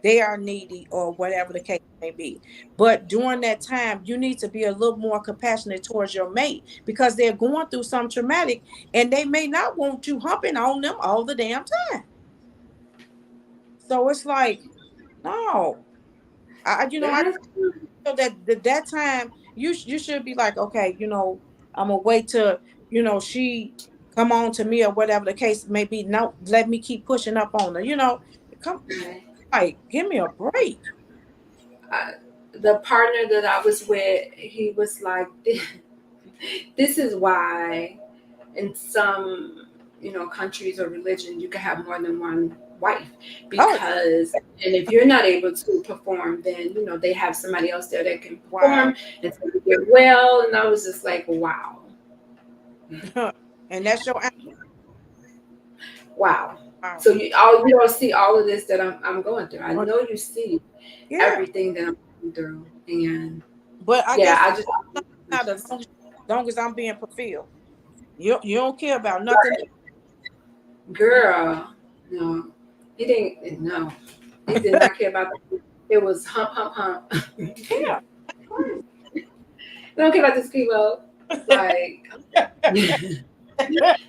they are needy or whatever the case may be. But during that time, you need to be a little more compassionate towards your mate because they're going through some traumatic and they may not want you humping on them all the damn time. So it's like, no, there I has feel that time you should be like, okay, I'm gonna wait till she come on to me or whatever the case may be. No, let me keep pushing up on her. Come, been, like, give me a break. uh, the partner that I was with, he was like, this is why in some, countries or religion, you can have more than one wife Oh, because, and if you're not able to perform, then, they have somebody else there that can wow. perform until you get well. And I was just like, wow, And that's your answer. wow. Wow. So you don't see all of this that I'm going through. I know you see Yeah, everything that I'm going through. And but I yeah, guess I just, not as long as I'm being fulfilled. You don't care about nothing. girl, no, he didn't. No, he did not care about that. It was hump, hump, hump. Yeah. I don't care about this chemo. Like,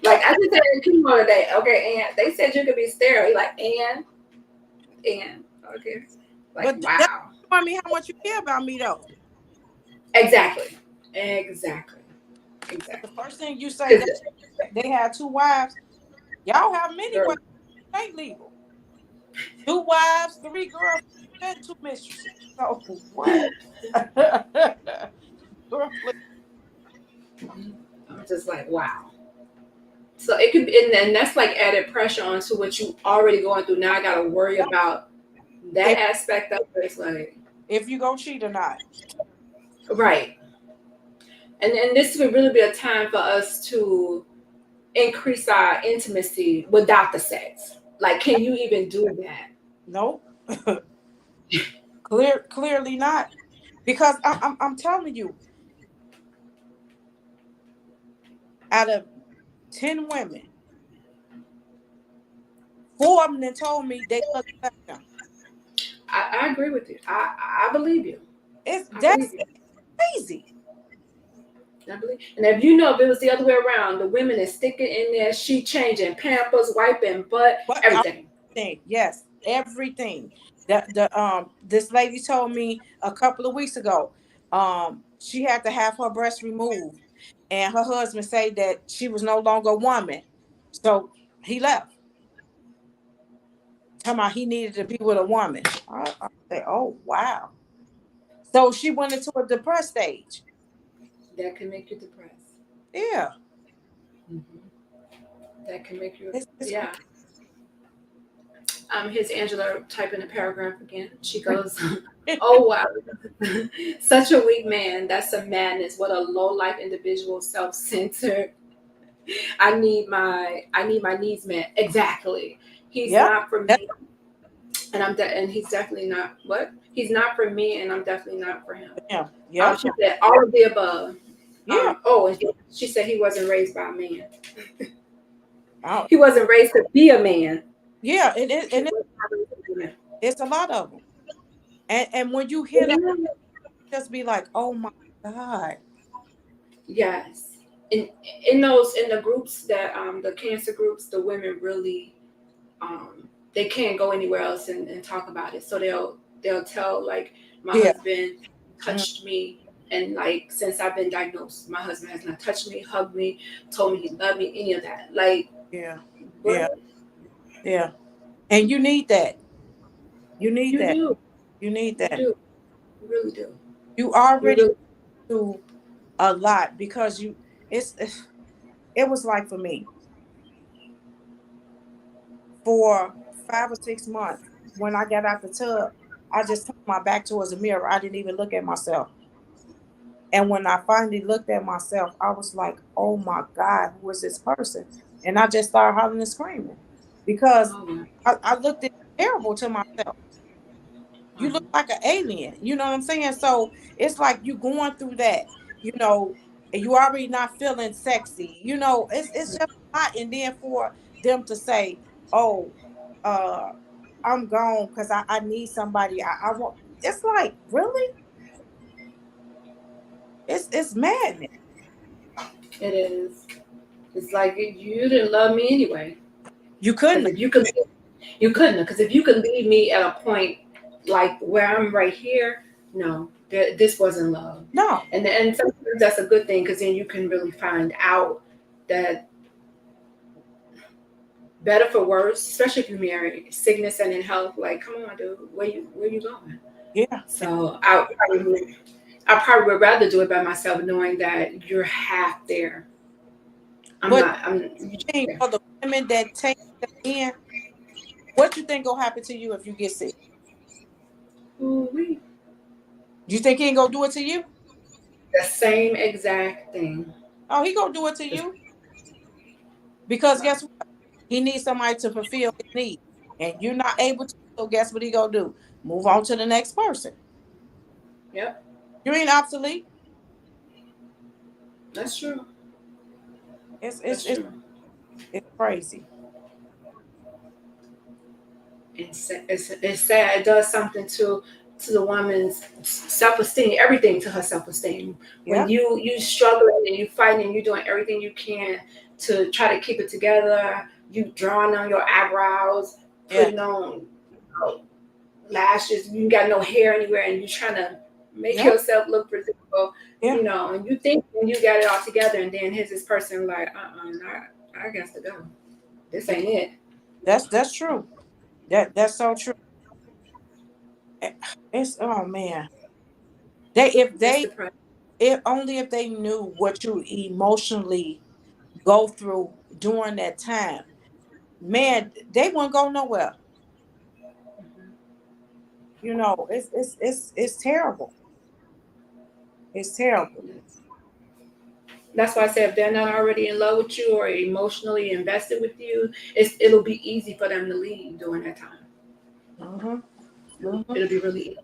like I just had a chemo today. Okay, and they said you could be sterile. He like, and okay, like But that's wow, showing me how much you care about me, though. exactly, exactly. exactly. The first thing you say that 'Cause, they had 2 wives, y'all have many girl, wives. It ain't legal. 2 wives, 3 girlfriends, and 2 mistresses. So what? Girl, please. I'm just like, wow. So it could be, and that's like added pressure onto what you already going through. Now I got to worry about that If, aspect of it. It's like, if you gonna cheat or not. right. And this would really be a time for us to increase our intimacy without the sex. Like, can you even do that? Nope. Clearly not. Because I'm telling you, out of 10 women, 4 of them that told me they look like them. I agree with you. I believe you. I believe That's you. crazy. I believe. And if you know, if it was the other way around, the women is sticking in there, she changing Pampers, wiping butt, But everything. yes, everything. This lady told me a couple of weeks ago, she had to have her breast removed, and her husband said that she was no longer a woman, so he left. Talking about he needed to be with a woman. I say, oh wow. So she went into a depressed stage. That can make you depressed. Yeah, That can make you, it's yeah. Here's Angela typing a paragraph again. She goes, "Oh wow, such a weak man. That's a madness. What a low life individual, self-centered. I need my needs met. Exactly. He's yeah, not for me, and and he's definitely not what. He's not for me, and I'm definitely not for him." yeah, yeah, She said all of the above. yeah. And she said he wasn't raised by a man. Oh, He wasn't raised to be a man. yeah, He was not raised to be a man. it's a lot of them. And when you hear them, just be like, oh my God. Yes. In the groups that the cancer groups, the women really they can't go anywhere else and talk about it. So they'll tell like my Yeah. husband touched me, and like since I've been diagnosed, my husband has not touched me, hugged me, told me he loved me, any of that. Like Yeah. Yeah. what? Yeah. And you need that. You need You that. do. You need You that. do. You really do. You You already really do a lot because it's it was like for me for 5 or 6 months when I got out the tub, I just turned my back towards the mirror. I didn't even look at myself. And when I finally looked at myself, I was like, oh my God, who is this person? And I just started hollering and screaming because oh my I looked terrible to myself. You look like an alien. You know what I'm saying? So it's like you going through that, you know, and you already not feeling sexy. You know, it's just a lot. And then for them to say, oh, uh, I'm gone because I need somebody. I want it's like, really? It's madness. it is. It's like you didn't love me anyway. You Because couldn't. if you could, you couldn't. Because if you could leave me at a point like where I'm right here, no, this wasn't love. No. And sometimes that's a good thing because then you can really find out that better for worse, especially if you're married, sickness and in health. Like, come on, dude, where you going? Yeah. So I probably would rather do it by myself, knowing that you're half there. But I'm for the women that take them in, what you think gonna happen to you if you get sick? Ooh-wee. You think he ain't gonna do it to you? The same exact thing. Oh, he gonna do it to you because guess what? He needs somebody to fulfill his needs, and you're not able to. So guess what he gonna do? Move on to the next person. Yep, You ain't obsolete. that's true. It's it's That's it's, true. it's crazy. It's sad. It does something to the woman's self-esteem, everything to her self-esteem. When Yeah. you struggling and you fighting and you doing everything you can to try to keep it together, you drawing on your eyebrows, Yeah. putting on lashes, you got no hair anywhere, and you trying to make Yeah. yourself look presentable, Yeah. you know, and you think you got it all together, and then here's this person like, I got to go. This ain't it. That's true. That's so true. It's oh man. They It's depressing. if only if they knew what you emotionally go through during that time, man, they wouldn't go nowhere. You know, it's terrible. It's terrible. That's why I said if they're not already in love with you or emotionally invested with you, it'll be easy for them to leave during that time. Mm-hmm. Mm-hmm. It'll be really easy.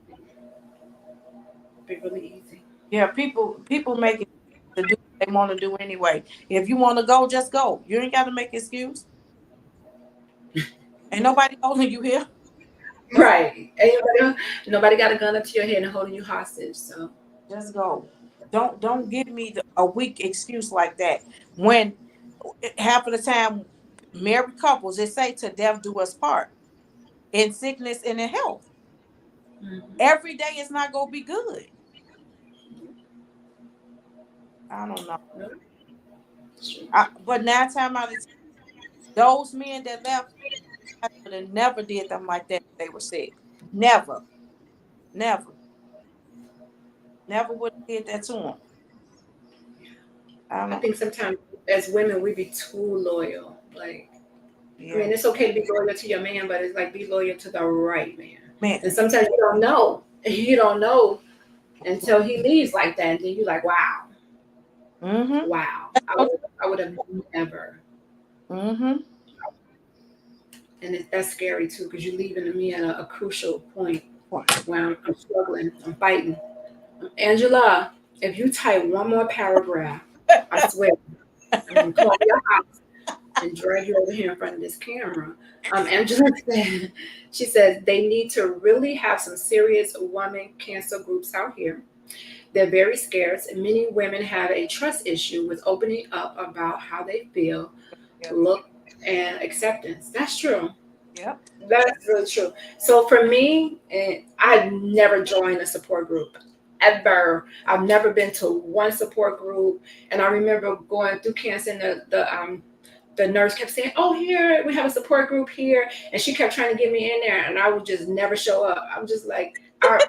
Easy. Yeah, people make it to do what they want to do anyway. If you want to go, just go. You ain't got to make excuse. Ain't nobody holding you here. Right. Nobody got a gun up to your head and holding you hostage. So Just go. Don't give me a weak excuse like that. When half of the time, married couples, they say to death do us part, in sickness and in health. Every day is not gonna be good. I don't know. But 9 times out of 10, those men that left, I would have never did them like that if they were sick. Never. Never. Never would have did that to them. I think sometimes as women we be too loyal. Like, yeah. I mean, it's okay to be loyal to your man, but it's like be loyal to the right man. And Man. sometimes you don't know. You don't know until he leaves like that, and then you're like, wow. Mm-hmm. Wow. I would have never. Mm-hmm. And that's scary too, because you're leaving me at a crucial point where I'm struggling, I'm fighting. Angela, if you type one more paragraph, I swear, I'm gonna call your house and drag you over here in front of this camera. Angela said, she says they need to really have some serious woman cancer groups out here. They're very scarce, and many women have a trust issue with opening up about how they feel, look, and acceptance. That's true. Yep. That's really true. So for me, I've never joined a support group ever. I've never been to one support group, and I remember going through cancer, and the nurse kept saying, "Oh, here we have a support group here," and she kept trying to get me in there, and I would just never show up. I'm just like,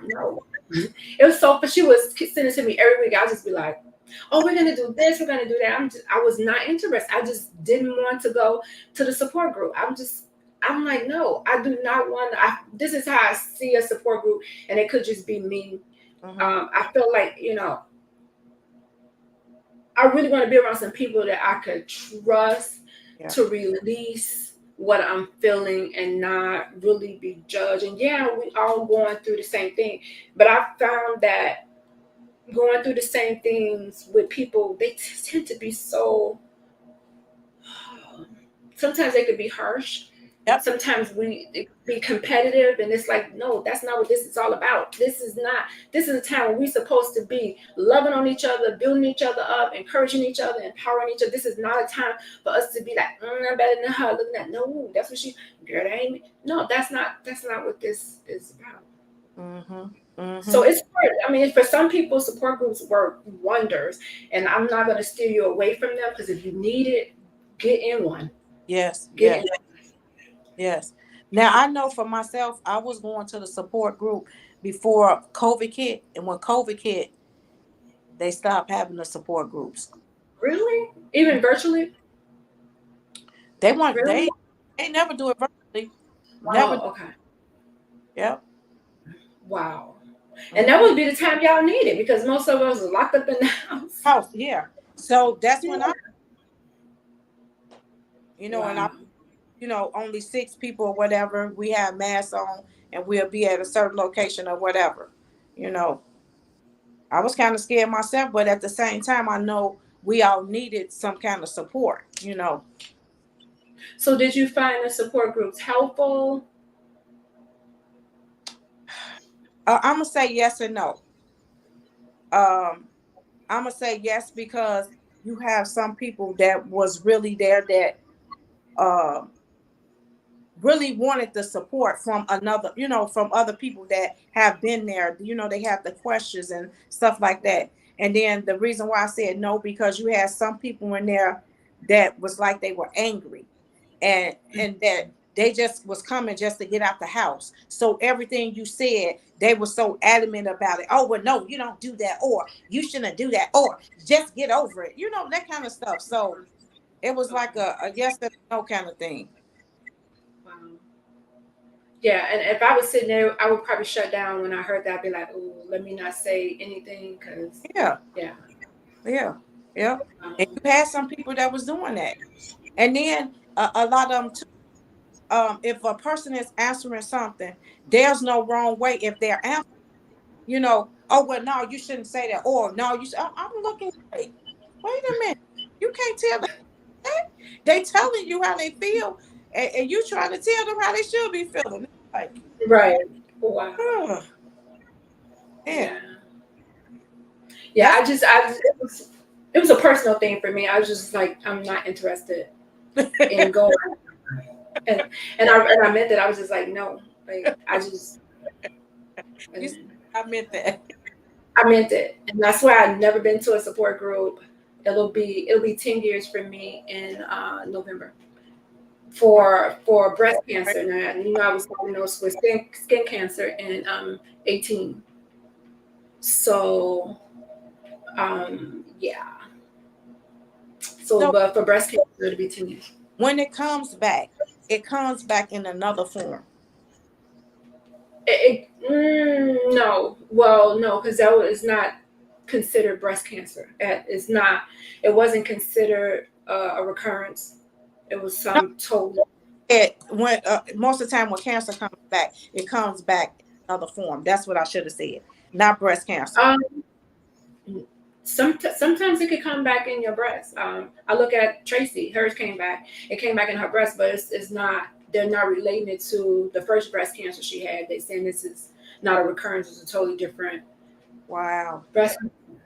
no. It was so, but she was sending it to me every week. I'll just be like, "Oh, we're gonna do this, we're gonna do that." I was not interested. I just didn't want to go to the support group. I'm like, no, I do not want. This is how I see a support group, and it could just be me. Mm-hmm. I feel like, I really want to be around some people that I could trust to release what I'm feeling and not really be judged. And yeah, we all going through the same thing, but I found that going through the same things with people, they tend to be so. Sometimes they could be harsh. Yep. Sometimes it be competitive, and it's like, no, that's not what this is all about. This is a time when we're supposed to be loving on each other, building each other up, encouraging each other, empowering each other. This is not a time for us to be like, I'm better than her. Looking at, no, that's what girl, that ain't me. No, that's not what this is about. Mm-hmm. Mm-hmm. So it's hard. I mean, for some people, support groups work wonders, and I'm not going to steer you away from them, because if you need it, get in one. Yes. Get in. Yes. Now I know for myself, I was going to the support group before COVID hit, and when COVID hit, they stopped having the support groups. Really? Even virtually? They want Really? they never do it virtually. Wow. Never. Okay. Yep. Wow. And that would be the time y'all need it, because most of us are locked up in the house. Yeah. So that's when and only 6 people or whatever, we have masks on, and we'll be at a certain location or whatever. I was kind of scared myself, but at the same time, I know we all needed some kind of support. So did you find the support groups helpful? I'm gonna say yes and no. I'm gonna say yes, because you have some people that was really there that really wanted the support from another, from other people that have been there. They have the questions and stuff like that. And then the reason why I said no, because you had some people in there that was like they were angry, and that they just was coming just to get out the house. So everything you said, they were so adamant about it. Oh, well, no, you don't do that, or you shouldn't do that, or just get over it. That kind of stuff. So it was like a yes and no kind of thing. Wow. Yeah, and if I was sitting there, I would probably shut down when I heard that. I'd be like, "Oh, let me not say anything," because Yeah, yeah. yeah. And you had some people that was doing that, and then a lot of them too. If a person is answering something, there's no wrong way if they're answering. Oh well, no, you shouldn't say that, or no, I'm looking. Like, wait a minute, you can't tell them that. They telling you how they feel, and you trying to tell them how they should be feeling. Like, Right. Wow. ugh, yeah, Yeah. Yeah. It was a personal thing for me. I was just like, I'm not interested in going, and I meant that. I was just like, no, like I just. I meant that. I meant it, and that's why I've never been to a support group. It'll be 10 years for me in November for breast cancer. Now I was diagnosed with skin cancer in 18. So yeah. So So but for breast cancer it'll be 10 years. when it comes back in another form. No, well, no, because that was not considered breast cancer. It's not. It wasn't considered a recurrence. It was some total. Most of the time when cancer comes back, it comes back in another form. That's what I should have said, not breast cancer. Um, sometimes it could come back in your breast. I look at Tracy. Hers came back. It came back in her breast, but it's not. They're not relating it to the first breast cancer she had. They saying this is not a recurrence. It's a totally different Wow. breast.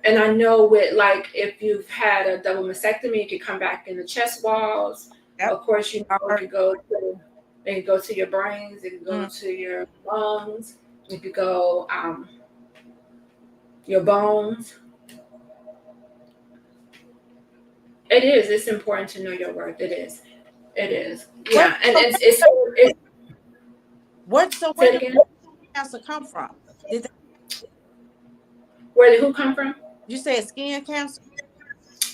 And I know with like if you've had a double mastectomy, it could come back in the chest walls. Yep. Of course, it could go to your brains. It could go to your lungs. It could go your bones. It is. It's important to know your worth. It is. It is. Yeah, and it's where did cancer come from? Where did who come from? You said skin cancer?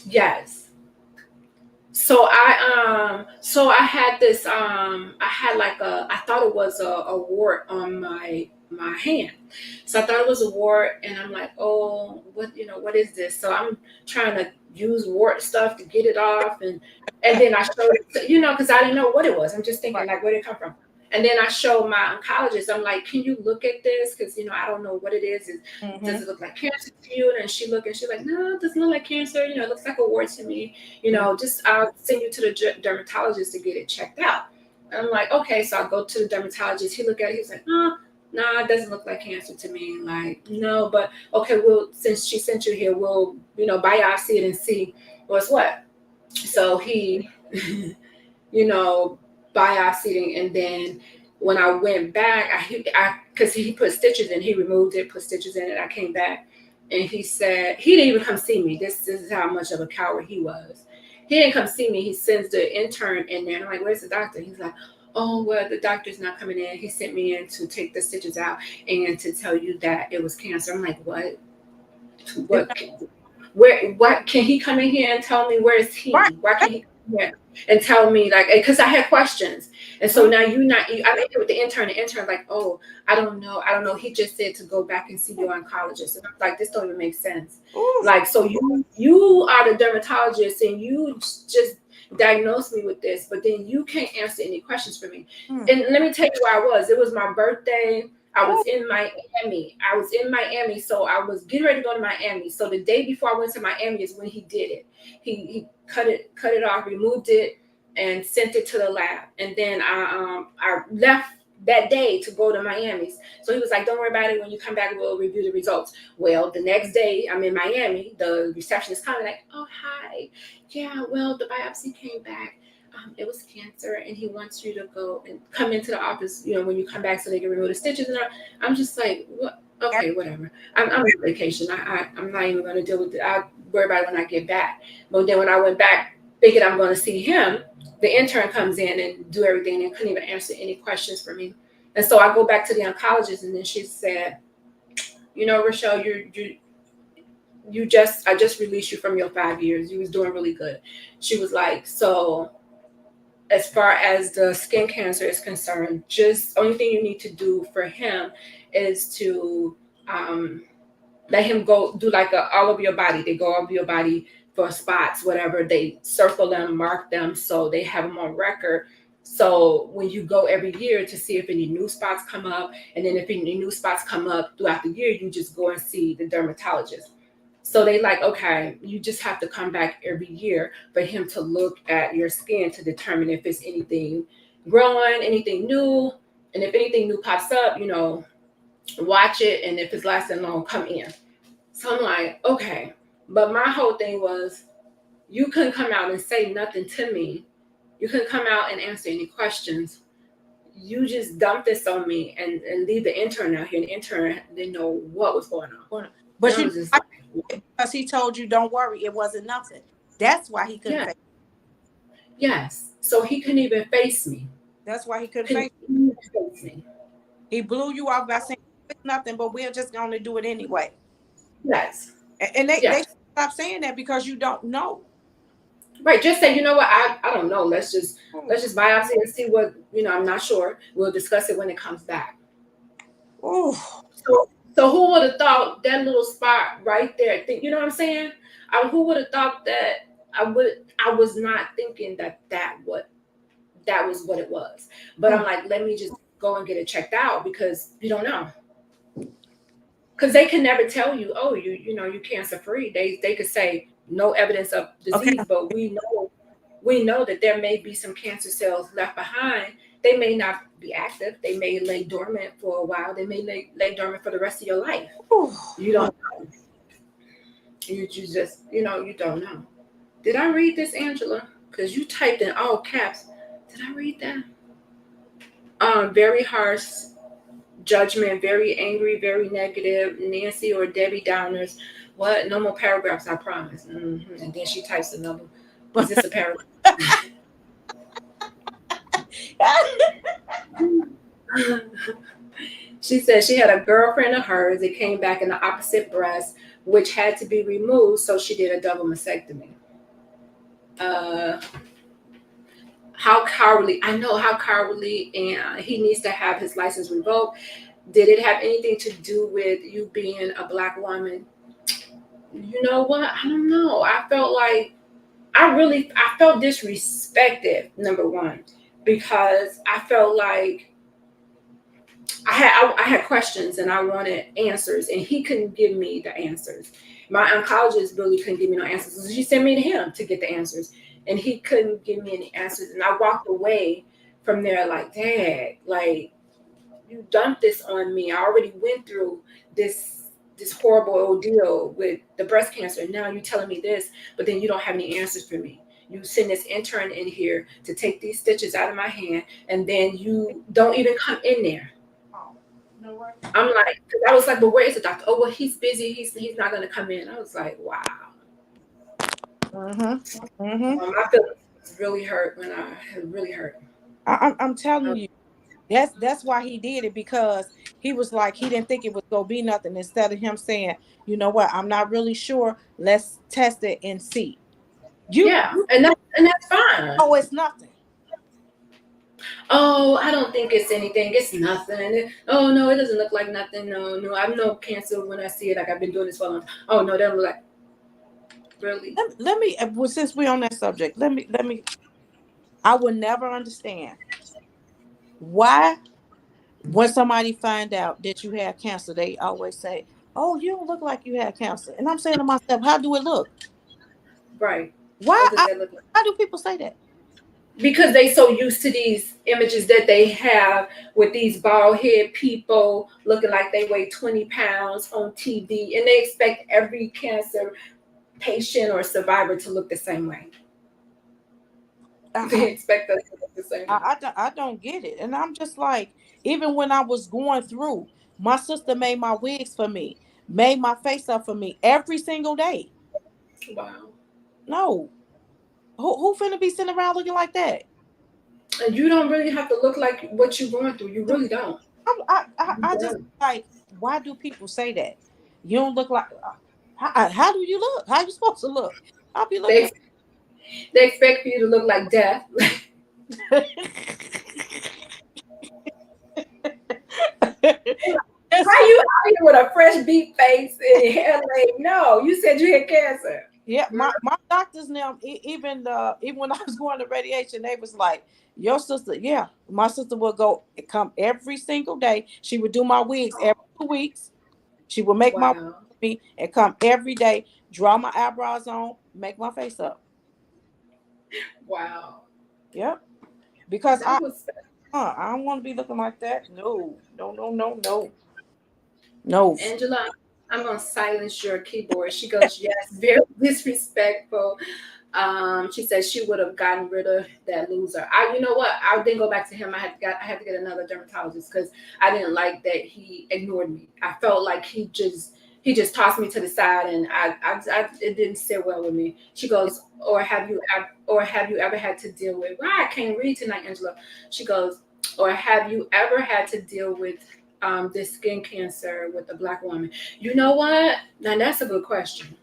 Yes. So I had this I had like I thought it was a wart on my hand. So I thought it was a wart, and I'm like, oh, what is this? So I'm trying to use wart stuff to get it off, and then I showed it because I didn't know what it was. I'm just thinking like, where did it come from? And then I showed my oncologist. I'm like, can you look at this? Because I don't know what it is. Does it look like cancer to you? And she's like, no, it doesn't look like cancer. It looks like a wart to me. Just I'll send you to the dermatologist to get it checked out. And I'm like, okay. So I go to the dermatologist. He looked at it. He's like, no, it doesn't look like cancer to me. Like, no, but okay. Well, since she sent you here, we'll biopsy it and see what's what. So he, biopsying, and then when I went back, because he put stitches in, he removed it, put stitches in it. I came back, and he said he didn't even come see me. This is how much of a coward he was. He didn't come see me. He sends the intern in there, and I'm like, "Where's the doctor?" He's like, "Oh, well, the doctor's not coming in. He sent me in to take the stitches out and to tell you that it was cancer." I'm like, "What? What? Where? What? Can he come in here and tell me where is he? Why can't he come here and tell me, like, because I had questions." And so now I met with the intern. The intern like, "Oh, I don't know. He just said to go back and see your oncologist." And I'm like, this don't even make sense. Ooh. Like, so you are the dermatologist and you just diagnosed me with this, but then you can't answer any questions for me. And let me tell you where I was. It was my birthday. I was in Miami. So I was getting ready to go to Miami. So the day before I went to Miami is when he did it. He cut it off, removed it, and sent it to the lab. And then I left that day to go to Miami's. So he was like, "Don't worry about it. When you come back, we'll review the results." Well, the next day I'm in Miami. The receptionist coming like, "Oh, hi. Yeah, well, the biopsy came back. it was cancer, and he wants you to go and come into the office, you know, when you come back so they can remove the stitches. And I'm just like, what? Okay, whatever. I'm on vacation. I'm not even going to deal with it. I'll worry about it when I get back. But then when I went back, thinking I'm going to see him, the intern comes in and do everything and couldn't even answer any questions for me. And so I go back to the oncologist, and then she said, you know, Rochelle, I just released you from your 5 years. You was doing really good. She was like, so as far as the skin cancer is concerned, just only thing you need to do for him is to let him go do like all over your body. They go all over your body for spots, whatever. They circle them, mark them, so they have them on record. So when you go every year to see if any new spots come up, and then if any new spots come up throughout the year, you just go and see the dermatologist. So they like, okay, you just have to come back every year for him to look at your skin to determine if it's anything growing, anything new. And if anything new pops up, you know, watch it. And if it's lasting long, come in. So I'm like, okay. But my whole thing was, you couldn't come out and say nothing to me. You couldn't come out and answer any questions. You just dumped this on me and leave the intern out here. And the intern didn't know what was going on. But you, because he told you, don't worry, it wasn't nothing. That's why he couldn't face me. Yes. So he couldn't even face me. That's why he couldn't face me. He blew you off by saying it's nothing, but we're just going to do it anyway. Yes. And they stop saying that because you don't know. Right. Just say, you know what, I don't know. Let's just biopsy and see what, you know, I'm not sure. We'll discuss it when it comes back. Oh. So who would have thought that little spot right there? You know what I'm saying? Who would have thought that I was not thinking that was what it was. But I'm like, let me just go and get it checked out, because you don't know. Because they can never tell you, oh, you know, you're cancer free. They could say no evidence of disease, but we know that there may be some cancer cells left behind. They may not be active. They may lay dormant for a while. They may lay dormant for the rest of your life. You don't know. You just, you know, you don't know. Did I read this, Angela? Because you typed in all caps. Did I read that? Very harsh judgment, very angry, very negative, Nancy or Debbie Downers. What? No more paragraphs, I promise. Mm-hmm. And then she types the number. Was this a paragraph? She said she had a girlfriend of hers that came back in the opposite breast, which had to be removed, so she did a double mastectomy. How cowardly. I know how cowardly, and he needs to have his license revoked. Did it have anything to do with you being a Black woman? You know what? I don't know. I felt like I felt disrespected, number one, because I felt like I had questions and I wanted answers, and he couldn't give me the answers. My oncologist really couldn't give me no answers. So she sent me to him to get the answers, and he couldn't give me any answers. And I walked away from there like, Dad, like, you dumped this on me. I already went through this horrible ordeal with the breast cancer. And now you're telling me this, but then you don't have any answers for me. You send this intern in here to take these stitches out of my hand, and then you don't even come in there. I'm like, I was like, but where is the doctor? Oh, well, he's busy. He's not going to come in. I was like, wow. My feelings really hurt when it really hurt. I'm telling you, that's why he did it, because he was like, he didn't think it was going to be nothing. Instead of him saying, you know what, I'm not really sure. Let's test it and see. And that's fine. Oh, it's nothing. Oh, I don't think it's anything. It's nothing. Oh, no, it doesn't look like nothing. No, I know cancer when I see it. Like, I've been doing this for a long time. Oh, no, that look like, really? Let me, well, since we're on that subject, let me, I will never understand why when somebody find out that you have cancer, they always say, oh, you don't look like you have cancer. And I'm saying to myself, how do it look? Right. Why? How do people say that? Because they so used to these images that they have with these bald head people looking like they weigh 20 pounds on TV, and they expect every cancer patient or survivor to look the same way. They expect us to look the same. I don't get it. And I'm just like, even when I was going through, my sister made my wigs for me, made my face up for me every single day. Wow. No, who finna be sitting around looking like that? And you don't really have to look like what you're going through. You really don't. I just like, why do people say that? You don't look like. How do you look? How you supposed to look? I'll be looking. They expect for you to look like death. How you out here with a fresh beat face and hair laid? No, you said you had cancer. Yeah, my doctors now, even when I was going to radiation, they was like, your sister, yeah, my sister would come every single day. She would do my wigs every 2 weeks. She would make my Wow. me and come every day, draw my eyebrows on, make my face up. Wow. Yep. Because That was I don't want to be looking like that. No. No. Angela. I'm gonna silence your keyboard. She goes, yes, very disrespectful. She said she would have gotten rid of that loser. You know what? I didn't go back to him. I had to get another dermatologist because I didn't like that he ignored me. I felt like he just tossed me to the side, and it didn't sit well with me. She goes, or have you ever had to deal with? Well, I can't read tonight, Angela. She goes, or have you ever had to deal with this skin cancer with a Black woman? You know what? Now that's a good question.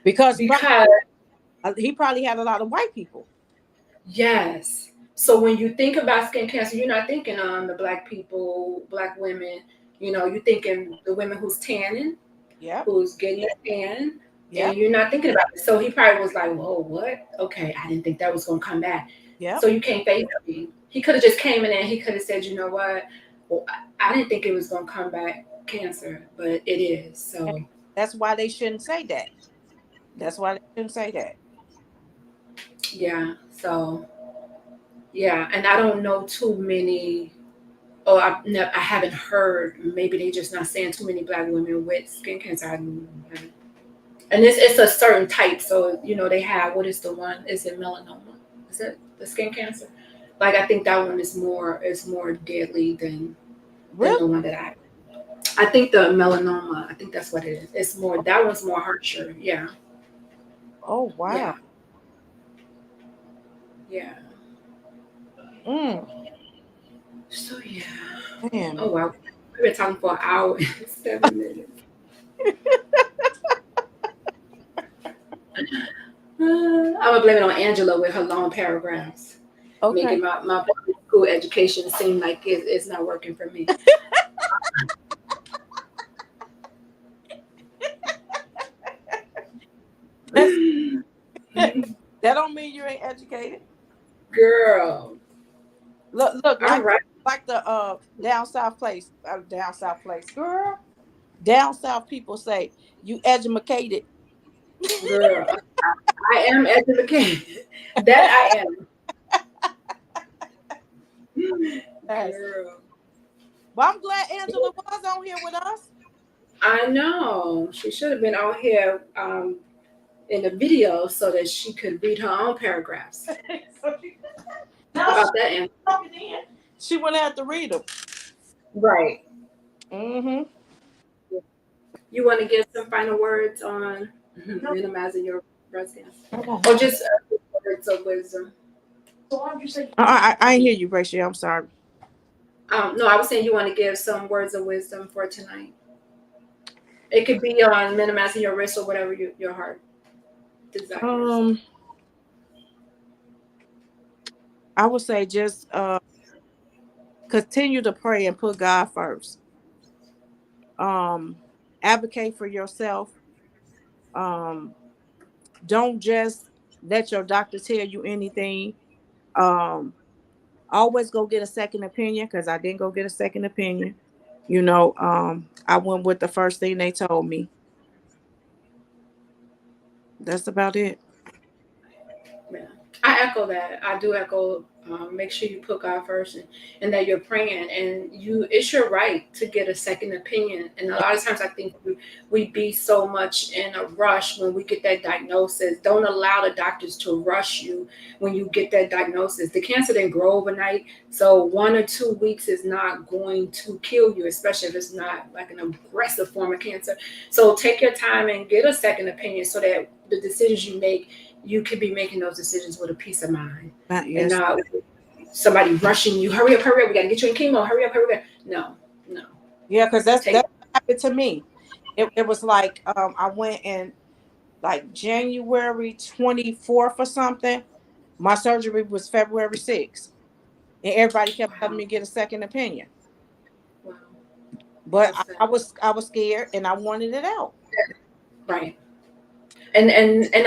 Because he probably had a lot of white people. Yes. So when you think about skin cancer, you're not thinking on the Black people, Black women. You know, you're thinking the women who's tanning, who's getting a tan, and you're not thinking about it. So he probably was like, "Whoa, what? Okay, I didn't think that was gonna come back." Yeah. So you can't face me. He could have just came in and he could have said, "You know what? Well, I didn't think it was gonna come back cancer, but it is." So that's why they shouldn't say that. That's why they shouldn't say that. Yeah. So yeah, and I don't know too many. Oh, I haven't heard. Maybe they just not saying too many Black women with skin cancer. And it's a certain type. So you know they have, what is the one? Is it melanoma? Is it the skin cancer? Like I think that one is more deadly than the one that I think the melanoma. I think that's what it is. It's more, that one's more harsher. Yeah. Oh wow. Yeah. So yeah. Man. Oh wow. We've been talking for an hour and 7 minutes. I'm gonna blame it on Angela with her long paragraphs. Okay. Making my public school education seem like it's not working for me. That don't mean you ain't educated. Girl. Look, like the down south place. Girl. Down south people say you educated. Girl. I am educated. That I am. Girl. Well, I'm glad Angela was on here with us. I know. She should have been on here in the video so that she could read her own paragraphs. About that, she wouldn't have to read them. Right. Mm-hmm. You want to give some final words on minimizing your breast cancer? Or just words of wisdom? I didn't hear you, Rachel. I'm sorry. No, I was saying you want to give some words of wisdom for tonight. It could be on minimizing your risk or whatever your heart desires. I would say just continue to pray and put God first. Advocate for yourself. Don't just let your doctor tell you anything. Always go get a second opinion, because I didn't go get a second opinion. You know, I went with the first thing they told me. That's about it. Yeah. I echo that. I do echo. Make sure you put God first, and that you're praying, and it's your right to get a second opinion. And a lot of times, I think we be so much in a rush when we get that diagnosis. Don't allow the doctors to rush you when you get that diagnosis. The cancer didn't grow overnight, so 1 or 2 weeks is not going to kill you, especially if it's not like an aggressive form of cancer. So take your time and get a second opinion, so that the decisions you make, you could be making those decisions with a peace of mind, and Yes. not somebody rushing you. Hurry up, hurry up. We got to get you in chemo. Hurry up, hurry up. No, no. Yeah, because Take. that's what happened to me. It was like I went in like January 24th or something. My surgery was February 6th. And everybody kept telling Wow, me to get a second opinion. wow. But That's I was scared and I wanted it out. right. And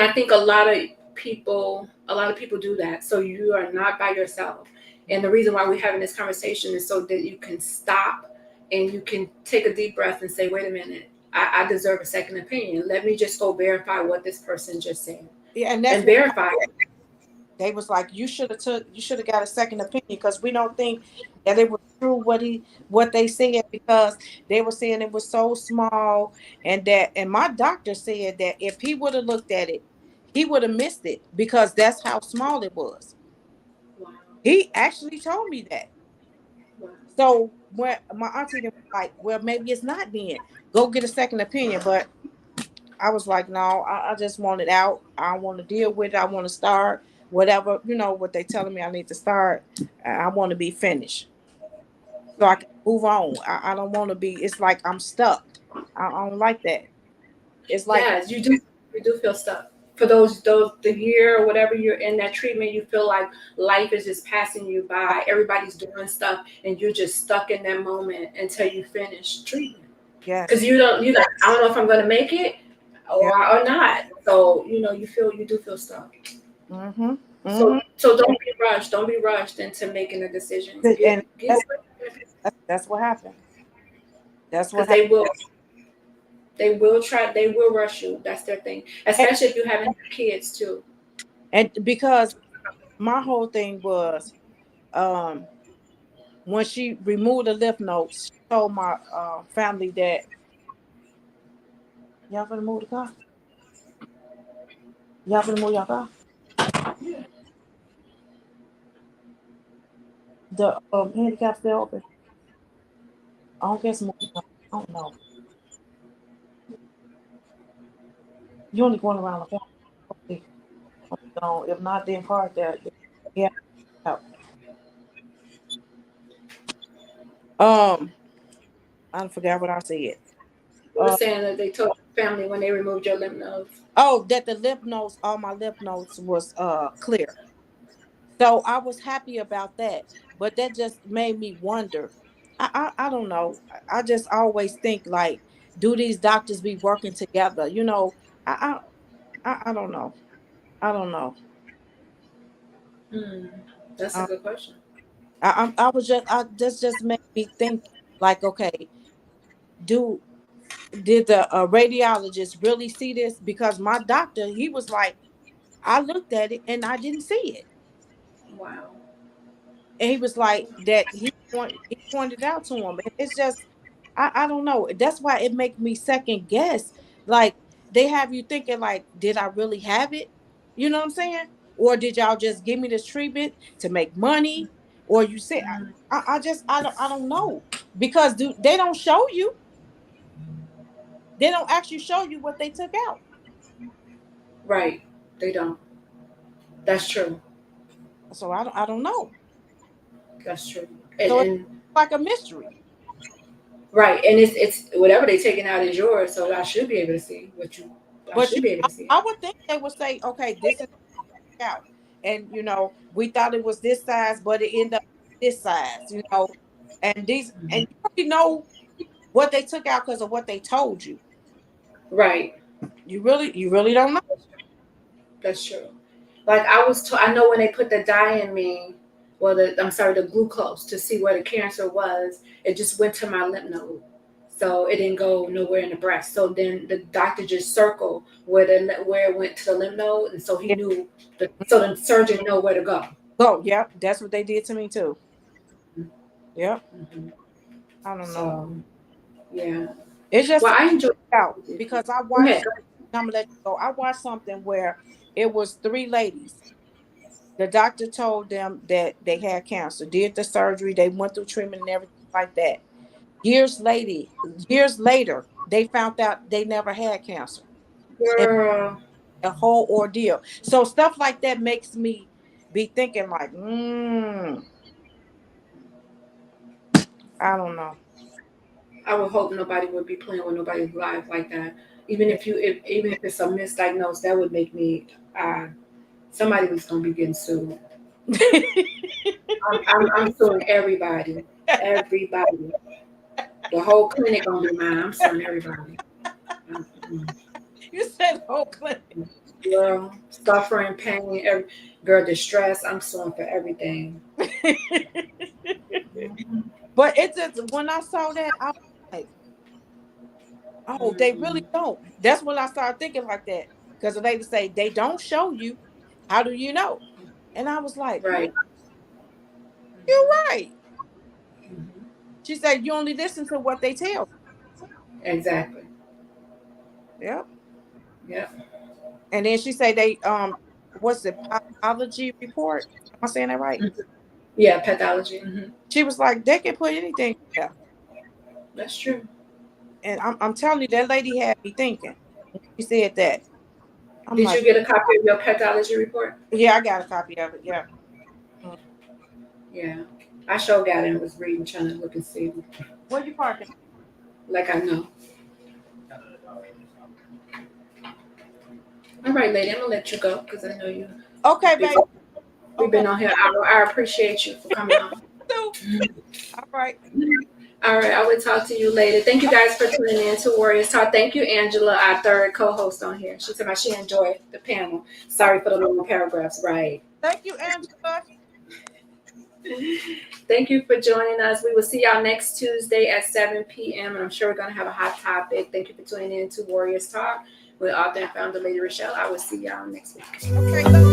I think a lot of people do that. So you are not by yourself. And the reason why we're having this conversation is so that you can stop and you can take a deep breath and say, wait a minute, I deserve a second opinion. Let me just go verify what this person just said, Yeah, and that's and what verify it. they was like, you should have got a second opinion because we don't think that it was true what they said because they were saying it was so small and my doctor said that if he would have looked at it, he would have missed it because that's how small it was. Wow, He actually told me that. wow. So when my auntie was like, well, maybe it's not then. Go get a second opinion. But I was like, no, I just want it out. I want to deal with it. I want to start whatever, what they telling me I need to start. I want to be finished so I can move on. I don't want to be, it's like I'm stuck. I don't like that. It's like, Yes, you do. You do feel stuck for those the year or whatever you're in that treatment. You feel like life is just passing you by. Everybody's doing stuff, and you're just stuck in that moment until you finish treatment. Because yes. you don't. I don't know if I'm going to make it Yeah. or not. So you do feel stuck. Mm-hmm. So Mm-hmm. so don't be rushed. Don't be rushed into making a decision. And Get that's what happened. That's what because happened. they will rush you. That's their thing. And, Especially if you haven't had kids too. and because my whole thing was, um, when she removed the lymph nodes, she told my family that y'all gonna move the car. Y'all gonna move your car. The handicap still open. I don't guess move. I don't know. You only going around the corner. Okay. So if not, then park there. Yeah. Um, I forgot what I said. You were saying that they told the family when they removed your lymph nodes. Oh, that the lymph nodes, all my lymph nodes was clear. So I was happy about that, but that just made me wonder. I don't know. I just always think like, do these doctors be working together? I don't know. I don't know. Hmm, that's a Uh, good question. I was just made me think like, okay, do did the radiologist really see this? Because my doctor, he was like, I looked at it and I didn't see it. Wow. And he was like that he pointed out to him. And it's just I don't know. That's why it makes me second guess. Like they have you thinking like, did I really have it? You know what I'm saying? Or did y'all just give me this treatment to make money? Or you say I don't know. Because they don't show you. They don't actually show you what they took out. Right. They don't. That's true. So I don't know. That's true. So it's And like a mystery. right. And it's whatever they taking out is yours. So I should be able to see what you. I But should be able to see it. I would think they would say, okay, this is out. And we thought it was this size, but it ended up this size. And these and you already know what they took out because of what they told you. Right. You really don't know. That's true. Like I know when they put the dye in me, well, I'm sorry, the glucose to see where the cancer was, it just went to my lymph node. So it didn't go nowhere in the breast. So then the doctor just circled where it went to the lymph node, and so he knew. So the surgeon know where to go. Oh, yep, that's what they did to me too. Yep, Mhm. I don't know. So yeah. It's just Well, I enjoy. out because I Go ahead. watched. I'm gonna let you go. I watched something where it was 3 ladies. The doctor told them that they had cancer, did the surgery, they went through treatment and everything like that. Years later, they found out they never had cancer. It Girl. a whole ordeal. So stuff like that makes me be thinking like, I don't know. I would hope nobody would be playing with nobody's life like that. Even Yeah. if it's a misdiagnosed, that would make me. Somebody was gonna be getting sued. I'm suing everybody. Everybody. The whole clinic gonna be mine. I'm suing everybody. You said Oakland. Girl, suffering, pain, girl, distress. I'm suing for everything. But it's just when I saw that, I was like, oh, they really don't. That's when I started thinking like that. Because the lady say they don't show you. How do you know? And I was like, Right. you're right. Mhm. She said you only listen to what they tell. Exactly. Yep. Yep. And then she said they what's the pathology report? Am I saying that right? Yeah, pathology. Mm-hmm. She was like, they can put anything there. That's true. And I'm telling you, that lady had me thinking. She said that. I'm Did like, you get a copy of your pathology report? yeah, I got a copy of it. Yeah. Yeah. I sure got it and was reading, trying to look and see. Where you parking? Like I know. All right, lady, I'm gonna let you go because I know you. Okay, baby. We've been on here. I appreciate you for coming on. All right. All right, I will talk to you later. Thank you guys for tuning in to Warriors Talk. Thank you, Angela, our third co-host on here. She said she enjoyed the panel. Sorry for the long paragraphs. Right. Thank you, Angela. Thank you for joining us. We will see y'all next Tuesday at 7 p.m. And I'm sure we're going to have a hot topic. Thank you for tuning in to Warriors Talk with author and founder Lady Rochelle. I will see y'all next week. Okay.